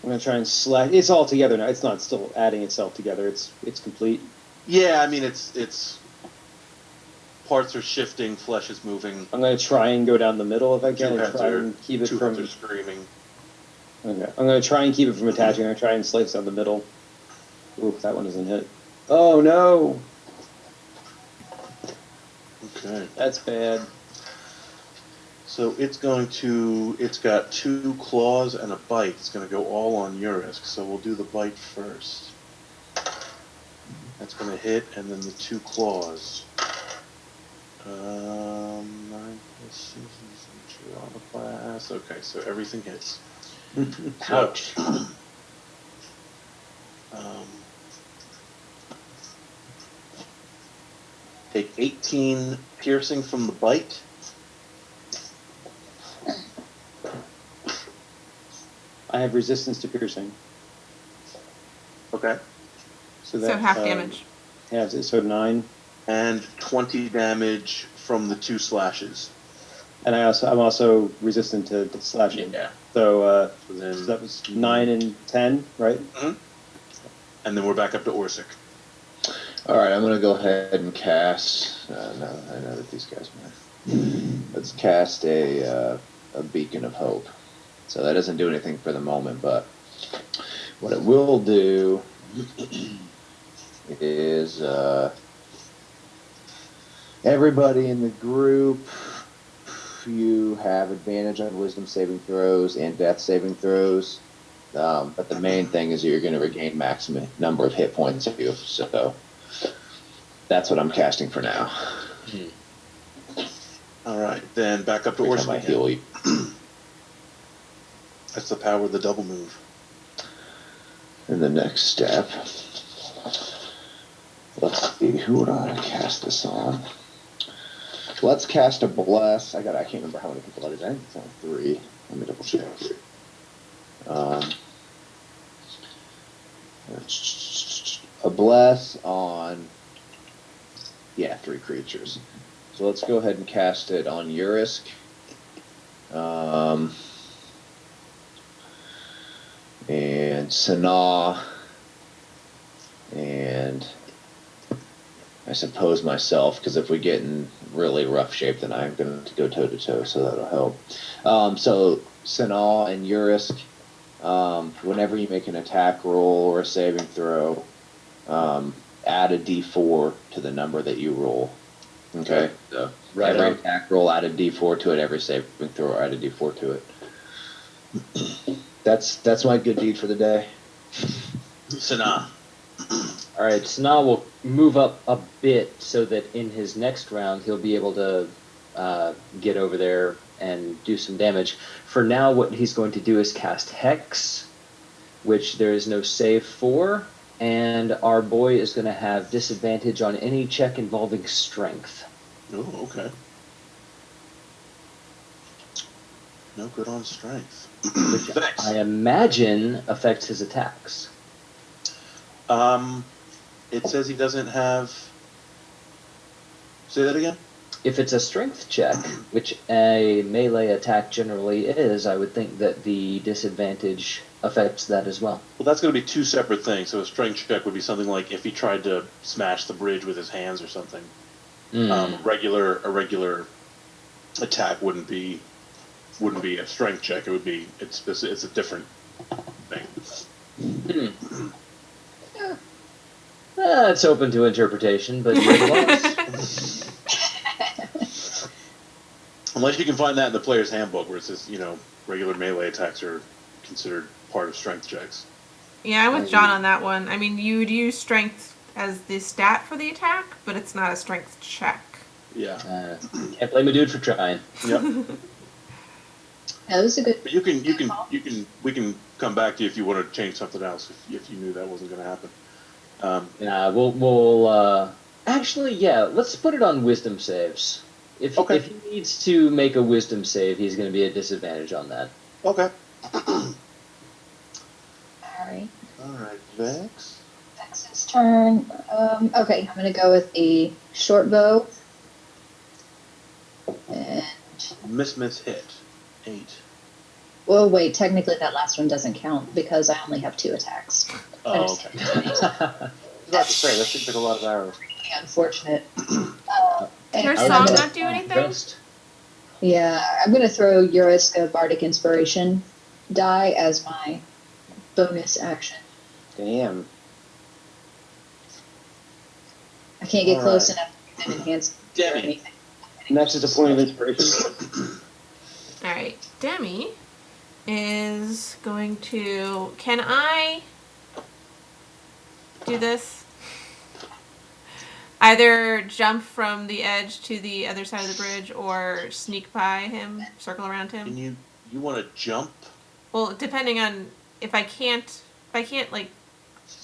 I'm gonna try and slash. It's all together now. It's not still adding itself together. It's complete. Yeah, I mean, it's parts are shifting, flesh is moving. I'm gonna try and go down the middle if I Two can, and heads try are, and keep it two from. heads are screaming. Okay, I'm gonna try and keep it from attaching. I'm gonna try and slice down the middle. Ooh, that one doesn't hit. Oh no, Okay. that's bad. So it's got 2 claws and a bite. It's going to go all on Djurisk. So we'll do the bite first. That's going to hit, and then the 2 claws. 9 plus 6 is on the class. Okay, so everything hits. Ouch. Take 18 piercing from the bite. I have resistance to piercing. Okay. So So that half damage. has it. So 9. And 20 damage from the 2 slashes. And I'm also resistant to slashing. Yeah. So, So then, so that was 9 and 10, right? and then we're back up to Orsic. All right, I'm going to go ahead and cast. No, I know that these guys might. Let's cast a beacon of hope. So that doesn't do anything for the moment, but what it will do is everybody in the group, you have advantage on wisdom saving throws and death saving throws. But the main thing is you're going to regain maximum number of hit points of you. So that's what I'm casting for now. All right, then back up to Every time I Orsic. heal you. That's the power of the double move. And the next step. Let's see, who would I cast this on? Let's cast a bless. I can't remember how many people that is. I think it's only 3. Let me double check. A bless on 3 creatures. So let's go ahead and cast it on Djurisk. And Sanaa, and I suppose myself, because if we get in really rough shape, then I'm going to go toe-to-toe, so that'll help. So Sanaa and Djurisk, whenever you make an attack roll or a saving throw, add a d4 to the number that you roll. Okay? So Right every on. attack roll, add a d4 to it. Every saving throw, add a d4 to it. That's my good deed for the day. Sanaa. All right, so now we'll move up a bit so that in his next round he'll be able to get over there and do some damage. For now, what he's going to do is cast Hex, which there is no save for, and our boy is going to have disadvantage on any check involving strength. Oh, okay. No good on strength. Which Thanks. I imagine affects his attacks. It says he doesn't have. Say that again? If it's a strength check, which a melee attack generally is, I would think that the disadvantage affects that as well. Well, that's going to be 2 separate things. So a strength check would be something like if he tried to smash the bridge with his hands or something. A regular attack wouldn't be a strength check. It would be it's a different thing. It's open to interpretation, but you're the boss. Unless you can find that in the player's handbook where it says, regular melee attacks are considered part of strength checks. Yeah, I'm with John on that one. I mean, you would use strength as the stat for the attack, but it's not a strength check. Yeah. Can't blame a dude for trying. Yep. That was a good. But we can come back to you if you want to change something else if you knew that wasn't going to happen. We'll actually, yeah, let's put it on wisdom saves. If he needs to make a wisdom save, he's going to be at disadvantage on that. Okay. All right. All right, Vex. Vex's turn. Okay, I'm going to go with the short bow. And, Miss hit. 8. well, wait, technically that last one doesn't count because I only have 2 attacks. Oh, okay. About to say, that seems like a lot of arrows. Really unfortunate. Does your And song I'm gonna- not do anything? Yeah, I'm going to throw Djurisk a Bardic Inspiration die as my bonus action. Damn. I can't get close Alright. enough to give him enhanced or Damn it. anything. And that's just a point of inspiration. Demi is going to. Can I do this? Either jump from the edge to the other side of the bridge, or sneak by him, circle around him. Can you want to jump? Well, depending on if I can't like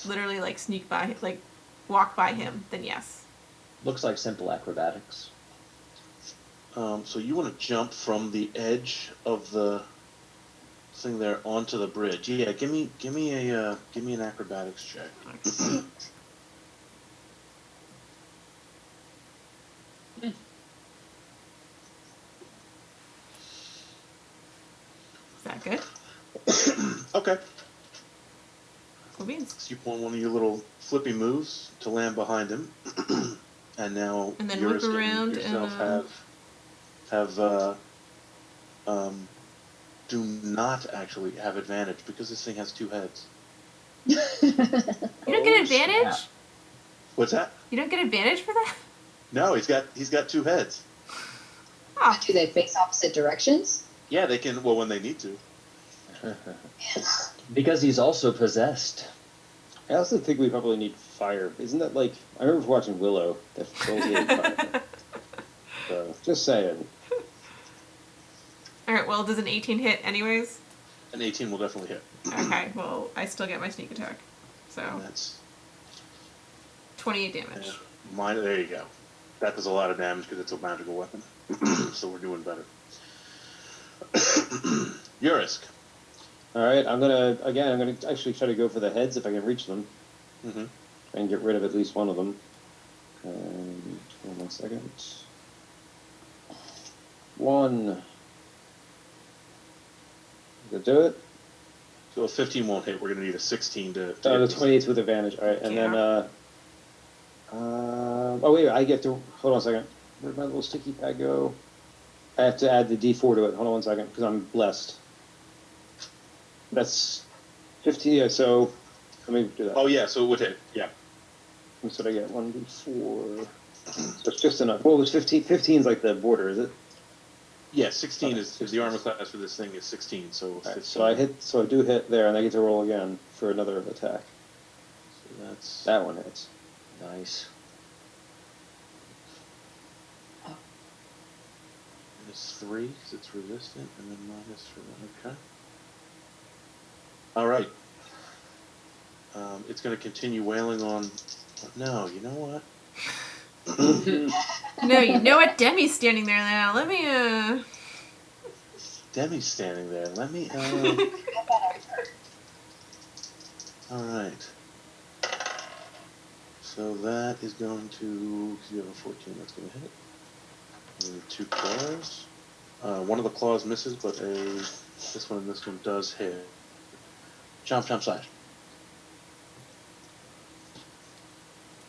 literally like sneak by, like walk by him, then yes. Looks like simple acrobatics. So you want to jump from the edge of the thing there onto the bridge. Yeah, give me an acrobatics check. Okay. Is that good? Okay. Cool beans. So you pull one of your little flippy moves to land behind him, and now And then Djurisk whip around yourself and do not actually have advantage because this thing has two heads. You don't get advantage? Snap. What's that? You don't get advantage for that? No, he's got two heads. Oh. Do they face opposite directions? Yeah, they can. Well, when they need to. Because he's also possessed. I also think we probably need fire. Isn't that like I remember watching Willow? That totally had fire. So just saying. Alright, well, does an 18 hit anyways? An 18 will definitely hit. Okay, well, I still get my sneak attack. So, And that's 28 damage. mine. There you go. That does a lot of damage because it's a magical weapon. So we're doing better. Djurisk. All right, I'm gonna actually try to go for the heads if I can reach them, Mm-hmm. and get rid of at least one of them. Hold on 1 second. One. Did it do it? So a 15 won't hit. We're going to need a 16 to Oh, hit the this. 28's with advantage. All right, and then oh wait, I get to hold on a second. Where'd my little sticky pad go? I have to add the D4 to it. Hold on 1 second, because I'm blessed. That's 15. Yeah, so let me do that. Oh yeah, so it would hit. Yeah. That's what I get. 1D4. So it's just enough. Well, it was 15. 15 is like the border, is it? Yeah, 16 is the armor class for this thing is 16. So All right, 15. so I hit. So I do hit there, and I get to roll again for another attack. So that's That one hits. Nice. -3 because it's resistant, and then -3. Okay. All right. It's going to continue wailing on. No, you know what? No, you know what? Demi's standing there now. Let me, Demi's standing there. Let me. All right. So that is going to. Because you have a 14, that's going to hit. And then 2 claws. One of the claws misses, but this one and this one does hit. Chomp, chomp, slash.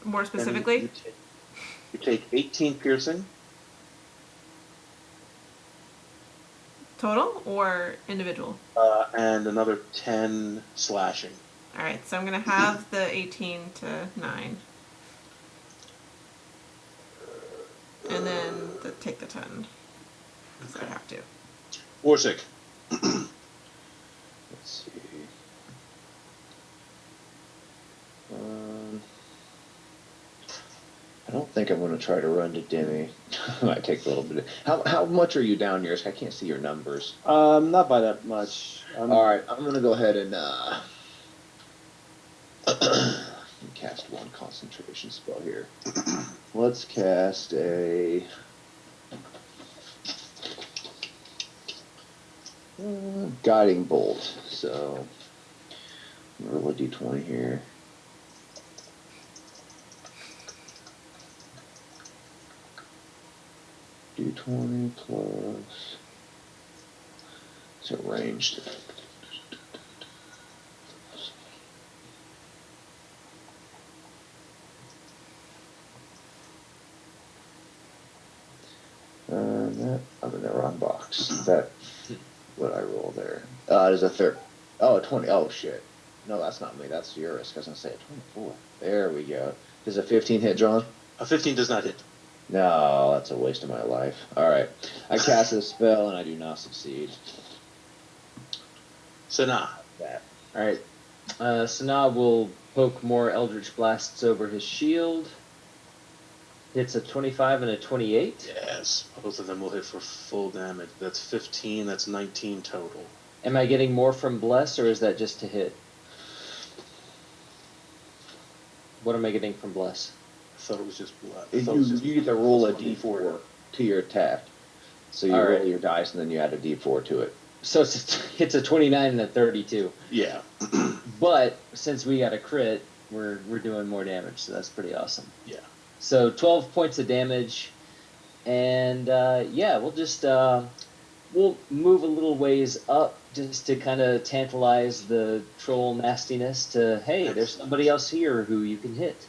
more And specifically. you take 18 piercing. Total or individual? And another 10 slashing. Alright, so I'm going to have the 18 to 9. And then take the 10. Because I have to. Warsick. Let's see. I don't think I'm going to try to run to Demi. Might take a little bit. How much are you down, Djurisk? I can't see your numbers. Not by that much. All right, I'm going to go ahead and cast one concentration spell here. Let's cast a guiding bolt. So roll a d20 here. D20 plus. It's arranged. I'm in the wrong box. Is that what I roll there? There's a third. Oh, a 20. Oh, shit. No, that's not me. That's Djurisk. I was going to say a 24. There we go. Does a 15 hit, John? A 15 does not hit. No, that's a waste of my life. All right. I cast a spell and I do not succeed. Sana. All right. Sanaa will poke more Eldritch Blasts over his shield. Hits a 25 and a 28. Yes, both of them will hit for full damage. That's 15, that's 19 total. Am I getting more from Bless, or is that just to hit? What am I getting from Bless? I thought it was just blood. You get to roll a d4 to your attack. So you All roll right. your dice and then you add a d4 to it. So it's a 29 and a 32. Yeah. But since we got a crit, we're doing more damage, so that's pretty awesome. Yeah. So 12 points of damage, and we'll just we'll move a little ways up just to kind of tantalize the troll nastiness. To hey, there's somebody else here who you can hit.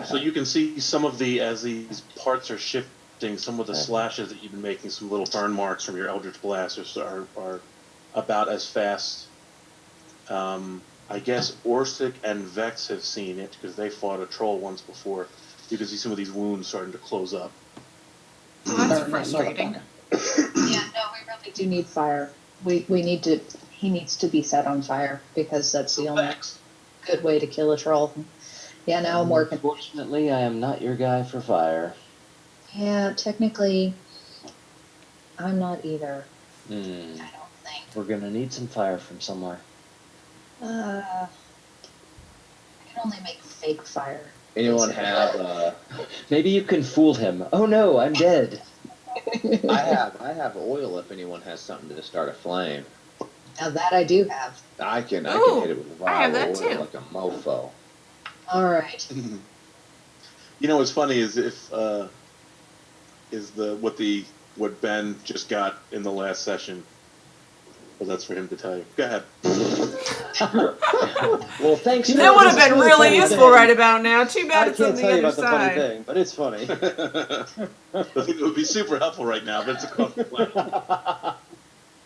So you can see some of as these parts are shifting, some of the slashes that you've been making, some little burn marks from your Eldritch Blasters are about as fast. I guess Orsic and Vex have seen it because they fought a troll once before. You can see some of these wounds starting to close up. Well, that's frustrating. Yeah, no, we really do need fire. We need to. He needs to be set on fire because that's the only Vex. good way to kill a troll. Yeah, now I'm working. Unfortunately, I am not your guy for fire. Yeah, technically, I'm not either. Hmm. I don't think. We're gonna need some fire from somewhere. I can only make fake fire. Anyone have? Maybe you can fool him. Oh no, I'm dead. I have oil. If anyone has something to start a flame, Now that I do have. I can Ooh, hit it with a I have vial that of oil too. like a mofo. All right. You know what's funny is what Ben just got in the last session. Well, that's for him to tell you. Go ahead. Well, thanks. You for know, That would have this is been the really funny useful thing. right about now. Too bad I it's on can't the tell you other about the funny side. thing, but it's funny. I think it would be super helpful right now, but it's across the planet.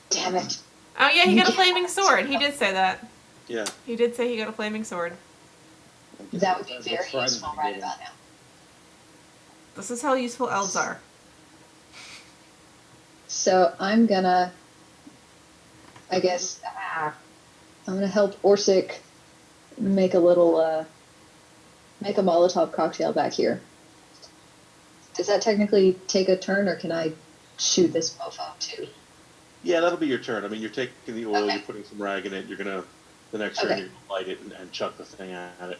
Damn it. Oh yeah, he got a flaming sword. He did say that. Yeah. He did say he got a flaming sword. That would be That's very Friday useful night right game. about now. This is how useful elves are. So I'm gonna, I guess, I'm gonna help Orsic make a little, make a Molotov cocktail back here. Does that technically take a turn, or can I shoot this mofo too? Yeah, that'll be your turn. I mean, you're taking the oil, Okay. you're putting some rag in it, you're gonna, the next turn, Okay. you're gonna light it and chuck the thing at it.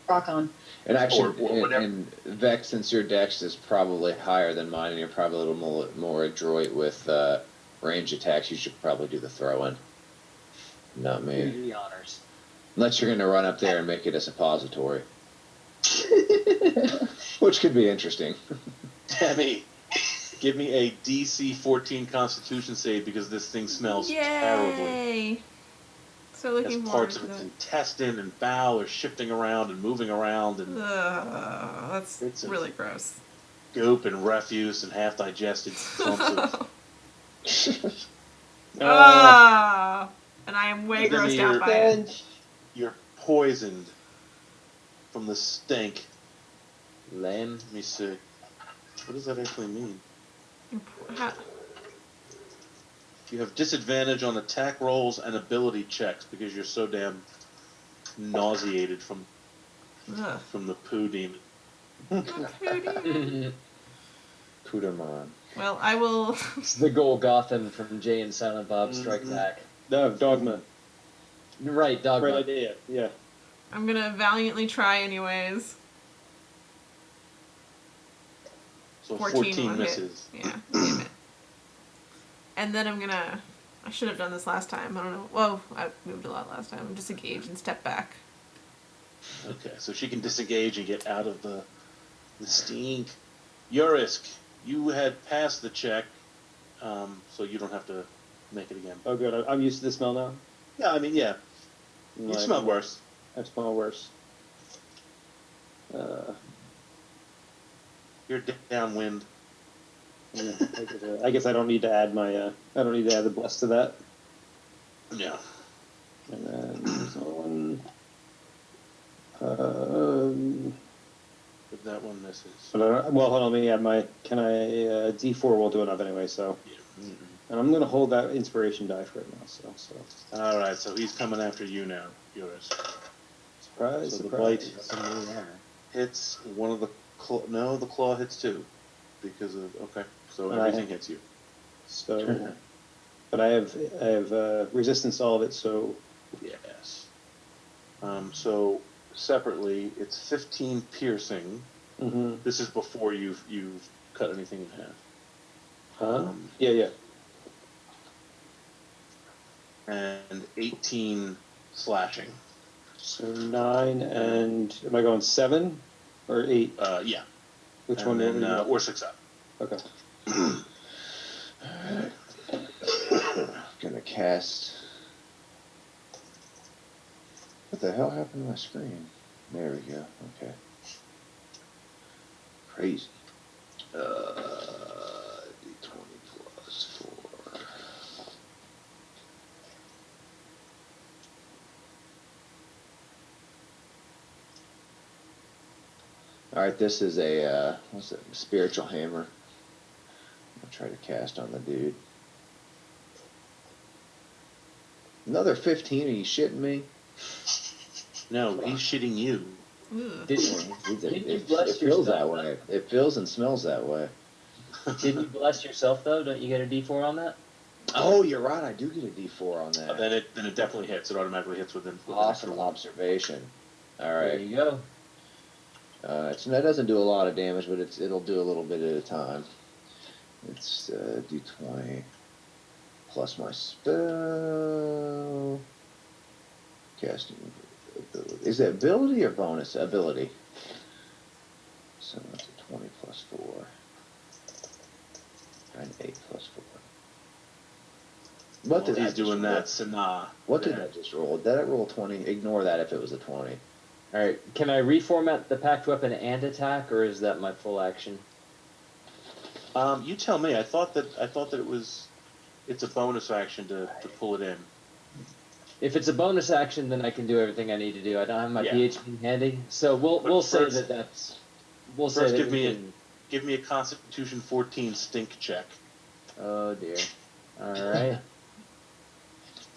Rock on. And actually, Or whatever. and Vex, since your dex is probably higher than mine, and you're probably a little more adroit with range attacks, you should probably do the throw-in. Not Do me. the honors. Unless you're going to run up there and make it a suppository, which could be interesting. Tammy, give me a DC 14 Constitution save because this thing smells terribly. Yay! So As looking parts forward of to its that. intestine and bowel are shifting around and moving around, and That's It's a- really gross. goop and refuse and half digested clumps of. Ah, and I am way And then grossed out by it. You're poisoned from the stink. Lame. Let me see. What does that actually mean? How- You have disadvantage on attack rolls and ability checks because you're so damn nauseated from Ugh. the poo demon. It's Kudamon. Well, I will. the Golgothan from Jay and Silent Bob Strike Mhm. Back. No, Dogma. Right, Dogma. Great idea. Yeah. I'm gonna valiantly try anyways. So 14 14 will hit. misses. Yeah, damn it. And then I'm gonna. I should have done this last time. I don't know. Whoa, I moved a lot last time. Disengage and step back. Okay, so she can disengage and get out of the stink. Djurisk, you had passed the check, so you don't have to make it again. Oh, good. I'm used to the smell now. Yeah, I mean, yeah. You Like, smell worse. I smell worse. You're downwind. Yeah, I guess I don't need to add my. I don't need to add the bless to that. Yeah. And then there's another one. But that one misses. Well, hold on. Let me add my. Can I? D4 will do enough anyway. So. Yeah. And I'm going to hold that inspiration die for it now. So All right, so he's coming after you now, Djurisk. surprise, So the surprise. bite hits one of the no, the claw hits two because of so And I everything have- hits you. So, but I have resistance to all of it. So Yes. So separately, it's 15 piercing. mhm. This is before you've cut anything in half. Yeah. And 18 slashing. So 9 and am I going 7 or 8? Yeah. Which And one? then, What were you or 6 up. Okay. Gonna cast. What the hell happened to my screen? There we go. Okay. Crazy. D20 plus 4. All right, this is a what's it? Spiritual hammer. I'll try to cast on the dude. Another 15? Are you shitting me? No, he's shitting you. Ooh. Didn't you It bless feels that yourself? way. It feels and smells that way. Didn't you bless yourself though? Don't you get a D4 on that? Oh, you're right. I do get a D4 on that. Then it definitely hits. It automatically hits within Awesome extra one. observation. All There right. you go. That doesn't do a lot of damage, but it'll do a little bit at a time. It's D20 plus my spell casting ability. Is it ability or bonus? Ability. So that's a 20 plus 4 and 8 plus 4. What did he's I just doing roll? that, Sanaa. What did I just roll? Did I roll 20? Ignore that if it was a 20. All right. Can I reformat the packed weapon and attack, or is that my full action? You tell me. I thought that it's a bonus action to pull it in. If it's a bonus action, then I can do everything I need to do. I don't have my Yeah. PHP handy, so we'll But say first- that's. We'll first say that give we me can, Give me a Constitution 14 stink check Oh dear. All right.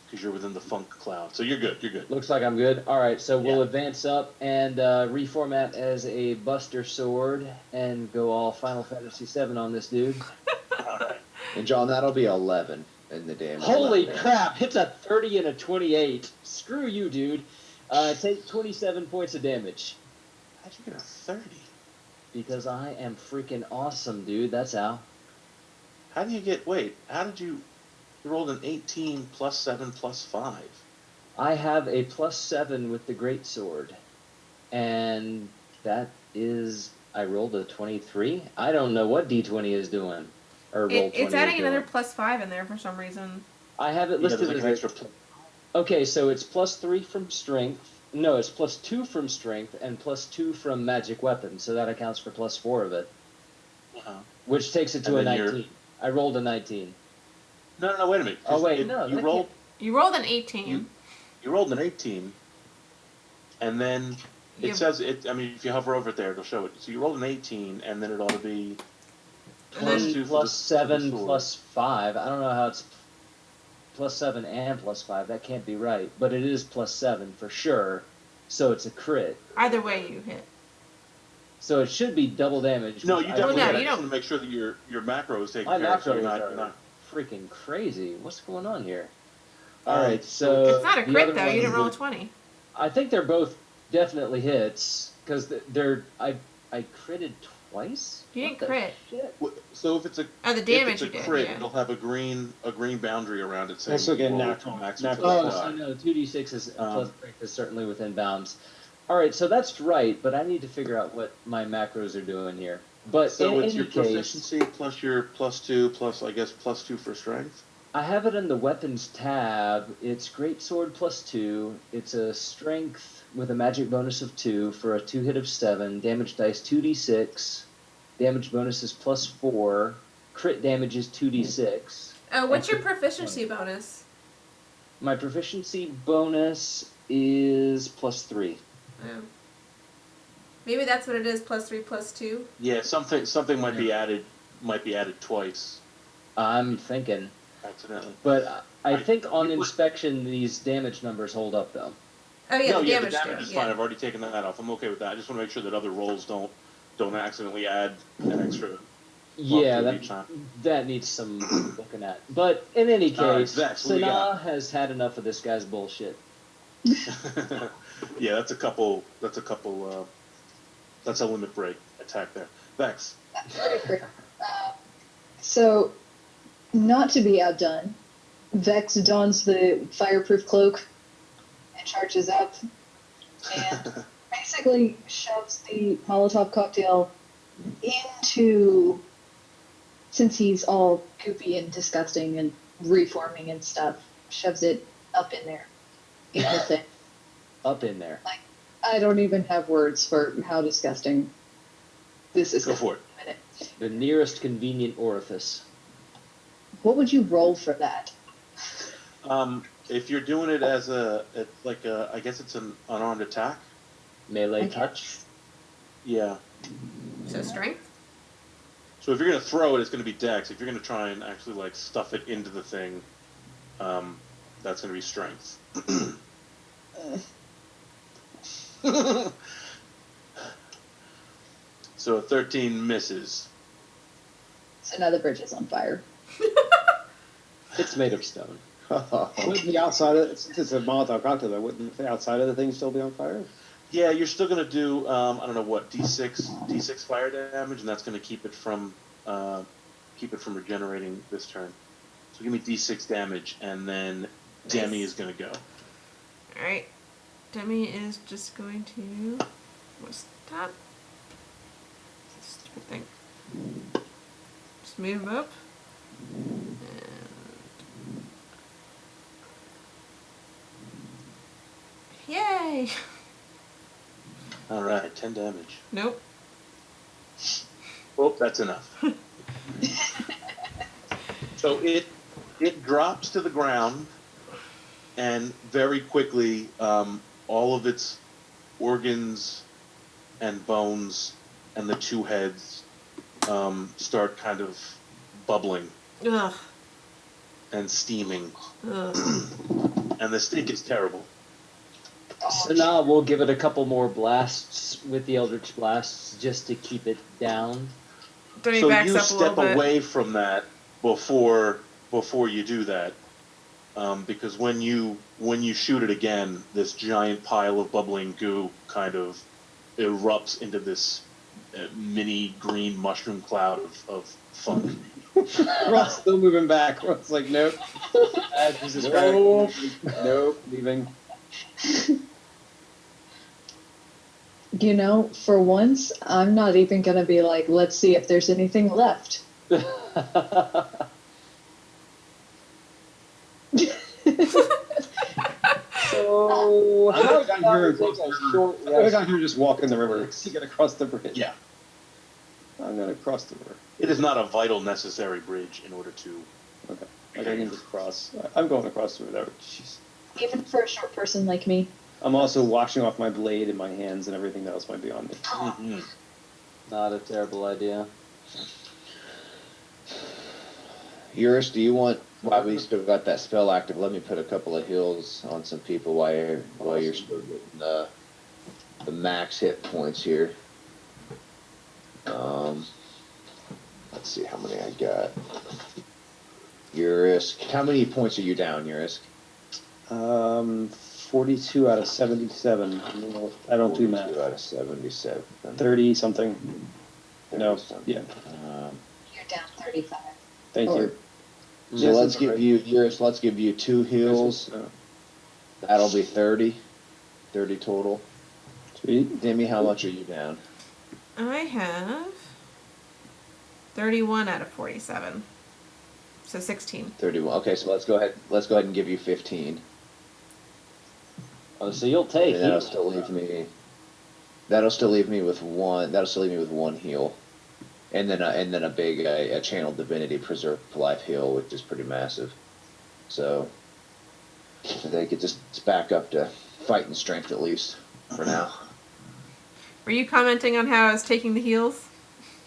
because you're within the funk cloud. So you're good. You're good. Looks like I'm good. All right, so we'll Yeah. advance up and reformat as a Buster Sword and go all Final Fantasy VII on this dude. All right. And John, that'll be 11 in the damage. Holy level. crap! It's a 30 and a 28. Screw you, dude. Take 27 points of damage. How'd you get a 30? Because I am freaking awesome, dude. That's how. How do you get? Wait. How did you? You rolled an 18 plus 7 plus 5. I have a +7 with the Great Sword. And that is. I rolled a 23. I don't know what D20 is doing. Or roll 20 It's adding is another doing. +5 in there for some reason. I have it Yeah, listed there's like as an a- extra. Okay, so it's +3 from strength. No, it's +2 from strength and +2 from magic weapon. So that accounts for +4 of it, Uh-huh. which takes it to And a then you're- 19. I rolled a 19. No, wait a minute. Oh, wait, It- no, You that rolled. You rolled an 18. You rolled an 18, and then it You- says it. I mean, if you hover over it there, it'll show it. So you rolled an 18, and then it ought to be And then- +2 for the +7 sword. +5. I don't know how it's +7 and +5. That can't be right, but it is +7 for sure. So it's a crit. Either way, you hit. So it should be double damage. No, which you I definitely. no, got you I just don't- want to make sure that your macro is taken My care of. So macros you're not. freaking crazy. What's going on here? Um, All right, so It's not a the crit, other though. You ones didn't roll a would- 20. I think they're both definitely hits because they're. I critted twice. You What didn't the crit. shit? So if it's a Oh, the damage if it's you a did. crit, Yeah. it'll have a green boundary around it saying Also get roll natural- maximum natural Oh, plus so five. no, 2d6 is Um, plus strength is certainly within bounds. All right, so that's right, but I need to figure out what my macros are doing here. But So in it's any your case, proficiency plus your +2 plus I guess +2 for strength. I have it in the weapons tab. It's greatsword +2. It's a strength with a magic bonus of 2 for a 2 hit of 7. Damage dice 2d6. Damage bonus is +4. Crit damage is 2d6. What's your And- proficiency bonus? My proficiency bonus is +3. Oh. Maybe that's what it is. +3, +2. Yeah, something might be added twice. I'm thinking. accidentally. But I I- think on you put- inspection these damage numbers hold up though. Oh yeah, No, the yeah, damage, the damage do, is yeah. fine. I've already taken that off. I'm okay with that. I just want to make sure that other rolls don't accidentally add an extra. Yeah, Walkthrough each time. that needs some looking at. But in any All right, case, Vex, what do we got? Sanaa has had enough of this guy's bullshit. Yeah, that's a couple. That's a limit break attack there. Vex. Pretty great. So, not to be outdone, Vex dons the fireproof cloak and charges up and basically shoves the Molotov cocktail into, since he's all goopy and disgusting and reforming and stuff, shoves it up in there. In the thing. Up in there. I don't even have words for how disgusting this is. Go for it. In a minute. The nearest convenient orifice. What would you roll for that? If you're doing it as I guess it's an unarmed attack. Melee Okay. touch. Yeah. So strength? So if you're gonna throw it, it's gonna be dex. If you're gonna try and actually like stuff it into the thing, that's gonna be strength. So a 13 misses. So now the bridge is on fire. It's made of stone. Wouldn't the outside of since it's a Molotov cocktail, though, wouldn't the outside of the thing still be on fire? Yeah, you're still gonna do I don't know what d6 fire damage, and that's gonna keep it from regenerating this turn. So give me d6 damage, and then Demi is gonna go. Alright. Demi is just going to. What's that? Stupid thing. Just move him up. And. Yay! All right, 10 damage. Nope. Oh, that's enough. So it drops to the ground, and very quickly, all of its organs and bones and the two heads start kind of bubbling Ugh. and steaming, Ugh. and the stink is terrible. Sanaa will give it a couple more blasts with the Eldritch Blasts just to keep it down. Demi So backs you up a little step bit. away from that before you do that, because when you shoot it again, this giant pile of bubbling goo kind of erupts into this mini green mushroom cloud of funk. Ross still moving back. Ross like, nope. Jesus Nope. Christ. Nope. Leaving. You know, for once, I'm not even gonna be like, let's see if there's anything left. So, I'm how going down here and about cross we the take a river. short I'm going rest? down here and just walk in the river. You gotta cross the bridge. Yeah, I'm gonna cross the river. it is not a vital necessary bridge in order to. Okay. Like I can just cross. I'm going across the river. Jeez. Even for a short person like me. I'm also washing off my blade and my hands and everything else might be on me. Mhm. Not a terrible idea. Eurus, do you want, while we still got that spell active, let me put a couple of heals on some people while you're still getting the max hit points here. Let's see how many I got. Urisk, how many points are you down, Urisk? 42 out of 77. I don't do 42 math. out of 77. 30 something. No. 30-something. Yeah. You're down 35. Thank Or- you. So Yes, let's that's give right. you, Urisk, let's give you 2 heals. Oh, That'll be 30. 30 total. sweet. Demi, how much are you down? I have 31 out of 47. So 16. 31. Okay, so let's go ahead and give you 15. Oh, so you'll take And that'll healing. still leave me with one heal. And then a big a channel divinity preserve life heal, which is pretty massive. So they could just back up to fighting strength at least for now. Were you commenting on how I was taking the heals?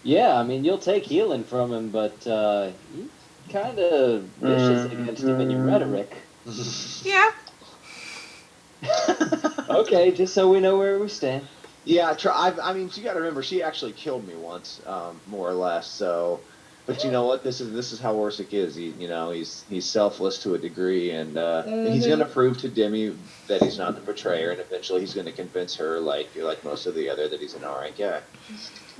Yeah, I mean, you'll take healing from him, but he's kind of vicious against him in your rhetoric. Yeah. Okay, just so we know where we stand. Yeah, I mean, you got to remember, she actually killed me once, more or less. So, but you know what? This is how Orsic is. He's selfless to a degree, and he's going to prove to Demi that he's not the betrayer, and eventually he's going to convince her, like most of the other, that he's an alright guy.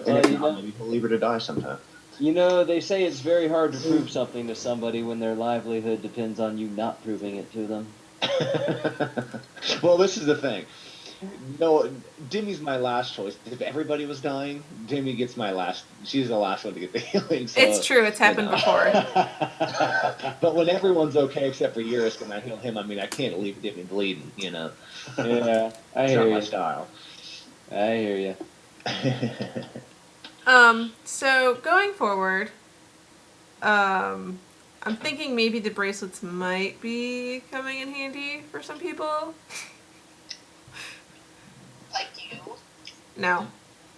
And if not, maybe he'll leave her to die sometime. You know, they say it's very hard to prove something to somebody when their livelihood depends on you not proving it to them. Well, this is the thing. No, Demi's my last choice. If everybody was dying, Demi gets my last. She's the last one to get the healing. So, It's true. It's happened before. But when everyone's okay except for Djurisk and I heal him, I mean, I can't leave Demi bleeding. Yeah, I It's hear not you. my style. I hear you. So going forward, I'm thinking maybe the bracelets might be coming in handy for some people. Like you. No.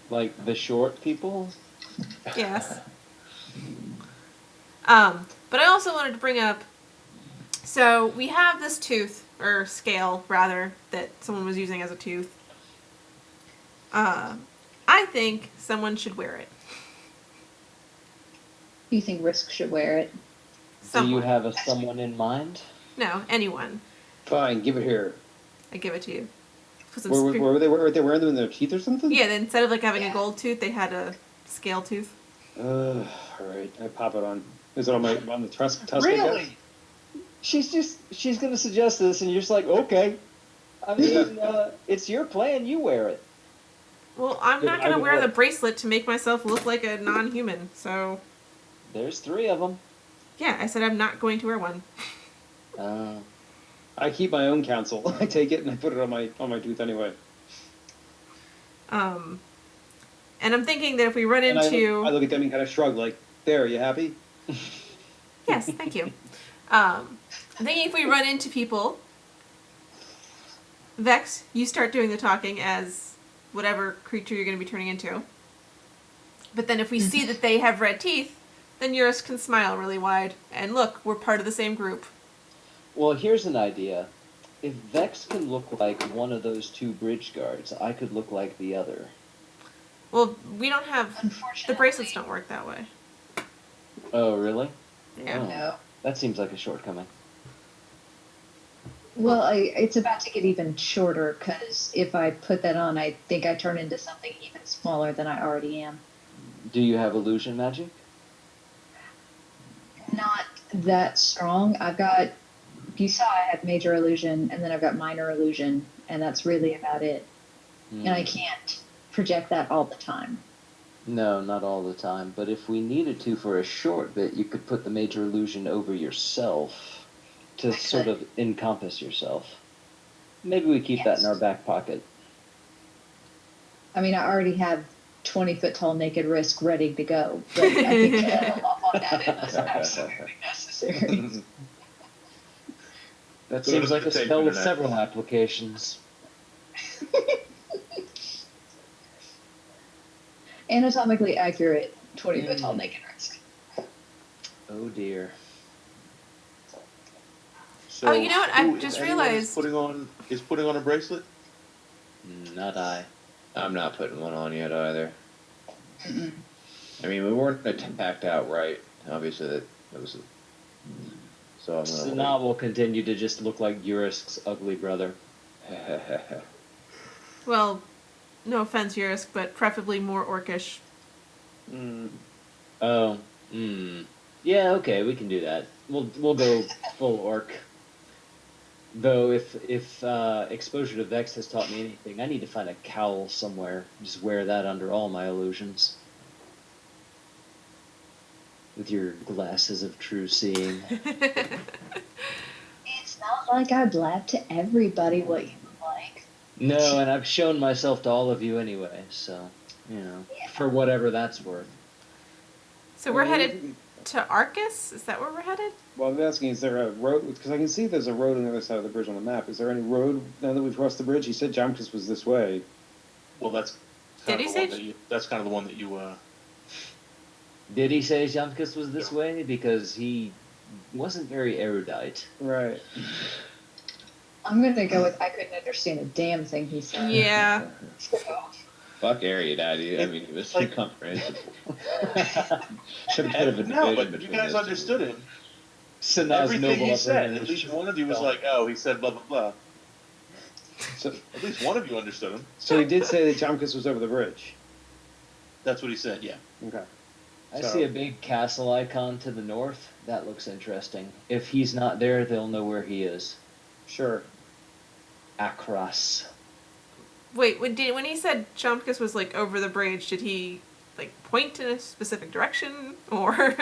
Like the short people? Yes. But I also wanted to bring up, so we have this tooth, or scale, rather, that someone was using as a tooth. I think someone should wear it. You think Risk should wear it? Do you Someone. have a someone in mind? No, anyone. Fine, give it here. I give it to you. Put some Were spe- they wearing them in their teeth or something? Yeah, then instead of like having a gold tooth, they had a scale tooth. All right, I pop it on. Is it on the tusk? I guess? Really? She's gonna suggest this, and you're just like, okay. I mean, it's your plan. You wear it. Well, I'm Then not I gonna would wear the wear- bracelet to make myself look like a non-human. So, There's 3 of them. yeah, I said I'm not going to wear one. I keep my own counsel. I take it and I put it on my tooth anyway. And I'm thinking that if we run And I into look at them and kind of shrug, like, "There, you happy?" yes, thank you. I'm thinking if we run into people, Vex, you start doing the talking as whatever creature you're going to be turning into. But then if we see that they have red teeth, then Eurus can smile really wide. And look, we're part of the same group. Well, here's an idea. If Vex can look like one of those 2 bridge guards, I could look like the other. Well, we don't have... Unfortunately. The bracelets don't work that way. Oh, really? Yeah. Oh, No. that seems like a shortcoming. Well, it's about to get even shorter because if I put that on, I think I turn into something even smaller than I already am. Do you have illusion magic? Not that strong. I've got, you saw I have major illusion and then I've got minor illusion, and that's really about it. And I can't project that all the time. No, not all the time. But if we needed to for a short bit, you could put the major illusion over yourself to sort of encompass yourself. Maybe we keep that in our back pocket. I mean, I already have 20-foot tall naked Risk ready to go, but I think that off on that is absolutely necessary. That Go seems to like the a tape spell with internet. several applications. Anatomically accurate 20-foot tall naked Risk. Oh dear. So, Oh, you know what? I who, if just anyone realized- is putting on a bracelet. Not I. I'm not putting one on yet either. Mm-mm. I mean, we weren't attacked outright. Obviously, that was. So I'm gonna. Sanaa will continue to just look like Djurisk's ugly brother. wait. Well, no offense, Djurisk, but preferably more orcish. Oh. Yeah, okay, we can do that. We'll go full orc. Though if exposure to Vex has taught me anything, I need to find a cowl somewhere. Just wear that under all my illusions. With your glasses of true seeing. It's not like I blab to everybody what you like. No, and I've shown myself to all of you anyway, so, for whatever that's worth. So we're headed to Arcus? Is that where we're headed? Well, I'm asking, is there a road? Because I can see there's a road on the other side of the bridge on the map. Is there any road now that we've crossed the bridge? He said Jamkus was this way. Well, that's Did kind he of the say one that you. That's kind of the one that you. Did he say Jamkus was this way? Because he wasn't very erudite. Right. I'm gonna go with I couldn't understand a damn thing he said. Yeah. Fuck erudite. I mean, it was like- incomprehensible. Should have put a division No, but you between guys those two. understood him. Sanaa's Everything noble he said. upbringing At was least just one of you was dumb. like, "Oh, he said blah blah blah." So, At least one of you understood him. so he did say that Jomkus was over the bridge. That's what he said. Yeah. Okay. I So- see a big castle icon to the north. That looks interesting. If he's not there, they'll know where he is. Sure. Akras. Wait, when he said Chomkus was like over the bridge, did he like point in a specific direction, or?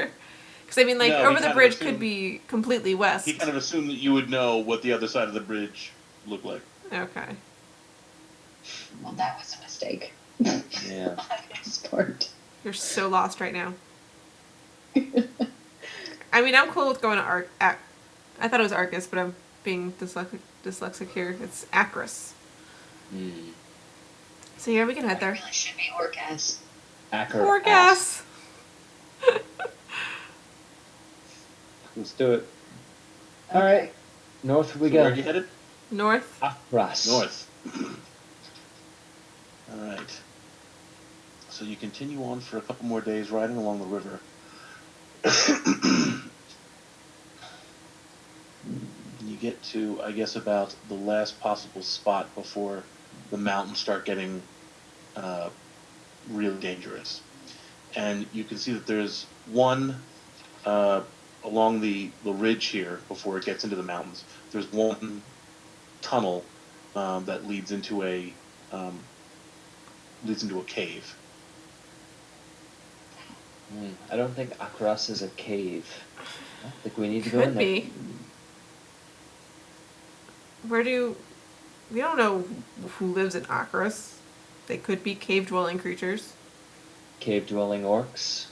Because I mean, like No, he over the kind of bridge assumed- could be completely west. He kind of assumed that you would know what the other side of the bridge looked like. Okay. Well, that was a mistake. Yeah. On his part. You're so lost right now. I mean, I'm cool with going to I thought it was Arcus, but I'm being dyslexic here. It's Acris. Mm. So yeah, we can head It there. really should be Orcas. Poor gas. Let's do it. All right. North we So go. where are you headed? North. Akras. North. All right. So you continue on for a couple more days riding along the river. You get to, I guess, about the last possible spot before the mountains start getting really dangerous. And you can see that there's one along the ridge here before it gets into the mountains. There's one tunnel that leads into a cave. I don't think Akras is a cave. I don't think we need to go in Could there. be. We don't know who lives in Acris. They could be cave-dwelling creatures. Cave-dwelling orcs.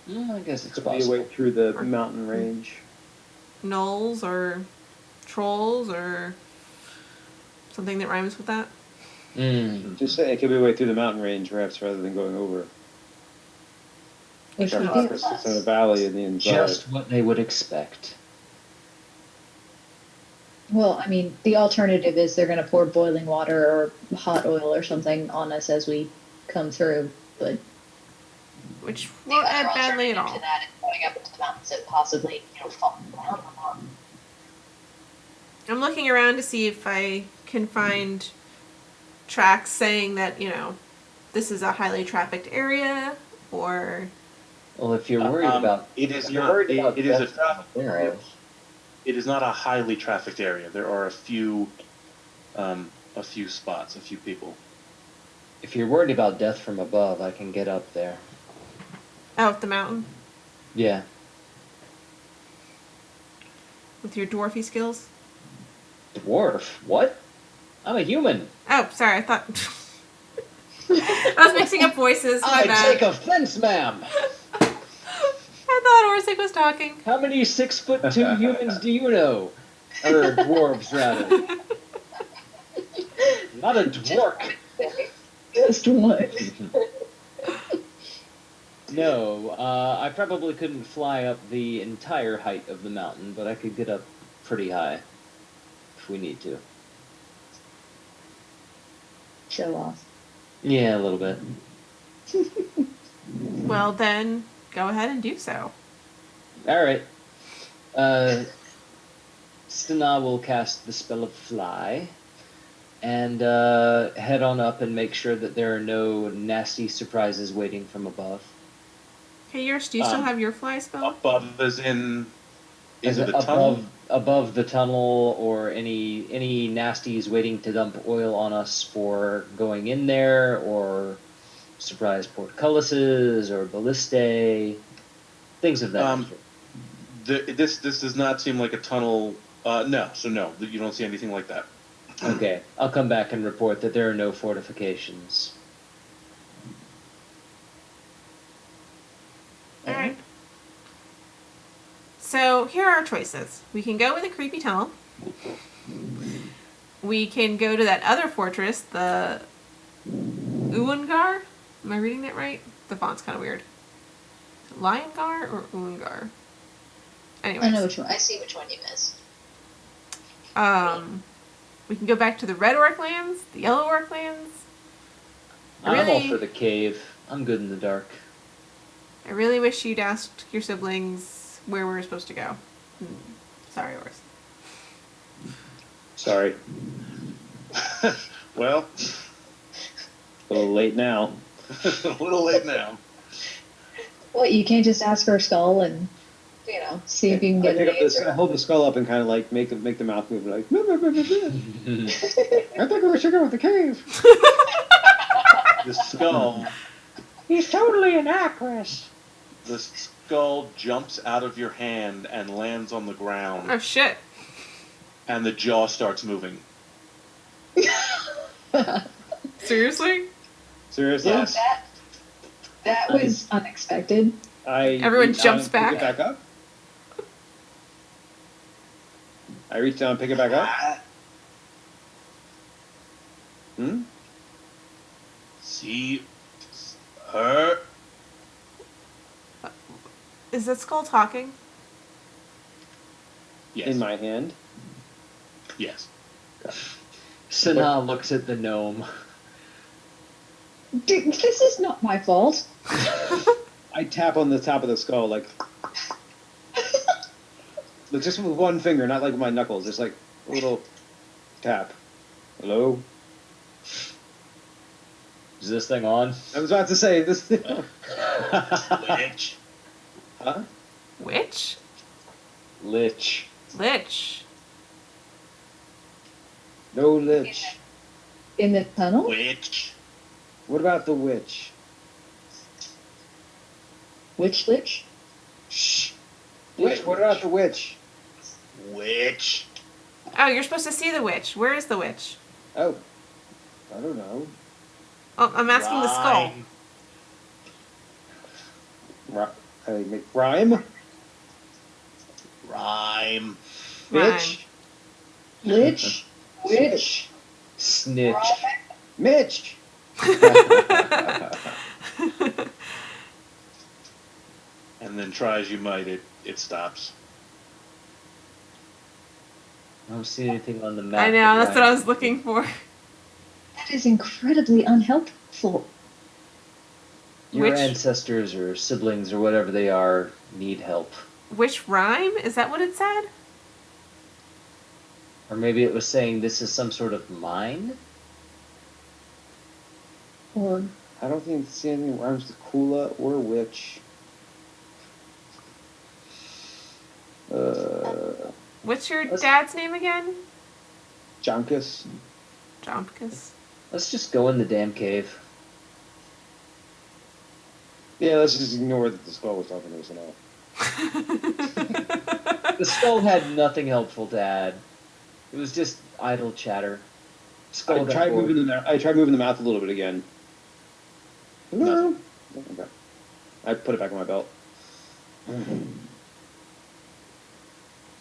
I guess it's Could be a possible. way through the mountain range. Gnolls or trolls or something that rhymes with that. Just say it could be a way through the mountain range, perhaps, rather than going over. Which Our would be progress is in the valley and the inside. Just what they would expect. Well, I mean, the alternative is they're going to pour boiling water or hot oil or something on us as we come through, but Which the won't other add badly at alternative all. to that is going up into the mountains and possibly, falling down the mountain. I'm looking around to see if I can find tracks saying that, this is a highly trafficked area, or Well, if you're worried about it is if you're not. worried about It is a death traffic area, area. It is not a highly trafficked area. There are a few spots, a few people. if you're worried about death from above, I can get up there. out the mountain Yeah. with your dwarfy skills. Dwarf? What? I'm a human. Oh, sorry, I thought... I was mixing up voices, my I bad. take offense, ma'am. I thought Orsic was talking. How many 6'2" humans do you know? Or dwarves, rather. Not a dwarf. Just one. No, I probably couldn't fly up the entire height of the mountain, but I could get up pretty high if we need to. Show off. Yeah, a little bit. Well, then, go ahead and do so. All right. Stana will cast the spell of fly and head on up and make sure that there are no nasty surprises waiting from above. Hey, Yursh, do you still have your fly spell? Above as in, is it the above, tunnel? above the tunnel, or any nasties waiting to dump oil on us for going in there, or surprise portcullises or ballistae, things of that nature. This does not seem like a tunnel. No, you don't see anything like that. Okay, I'll come back and report that there are no fortifications. Alright. So, here are our choices. We can go with a creepy tunnel. We can go to that other fortress, the Uungar? Am I reading that right? The font's kind of weird. Liongar or Uungar? Anyways. I know which one. I see which one you missed. We can go back to the red orc lands, the yellow orc lands. I'm all for the cave. I'm good in the dark. I really wish you'd asked your siblings where we were supposed to go. Sorry, Oris. Sorry. Well, A little late now. a little late now. Well, you can't just ask for a skull and, see if you can get I an pick up answer. I hold the skull up and kind of like make the mouth move like. I think we should go with the cave. The skull. He's totally an actress. The skull jumps out of your hand and lands on the ground, Oh shit. and the jaw starts moving. Seriously? Seriously? Well, that was unexpected. Everyone reach jumps down and back. Pick it back up. I reach down and pick it back up. See her? Is that skull talking? Yes. In my hand. Yes. Sana looks at the gnome. Dude, this is not my fault. I tap on the top of the skull like. But just with one finger, not like with my knuckles. Just like a little tap. Hello? Is this thing on? I was about to say this. Witch. Huh? Witch? Lich. Lich. No lich. In the tunnel? Witch. What about the witch? Which lich? Shh. Witch. What about the witch? Witch. Oh, you're supposed to see the witch. Where is the witch? Oh. I don't know. Oh, I'm asking the skull. Rhyme. I make rhyme. Rhyme. Bitch. Lich? Witch? Snitch. Mitch. And then try as you might, it stops. I don't see anything on the map. I know, that's what I was looking for. That is incredibly unhelpful. Your Which- ancestors or siblings or whatever they are need help. Which rhyme? Is that what it said? Or maybe it was saying this is some sort of mine? Or I don't think see anything that rhymes with Kula or witch. What's your dad's name again? Jonkus. Jompkus. Let's just go in the damn cave. Yeah, let's just ignore that the skull was talking to us and all. The skull had nothing helpful to add. It was just idle chatter. Skull I got tried bored. moving the mouth a little bit again. No. Okay. I put it back on my belt.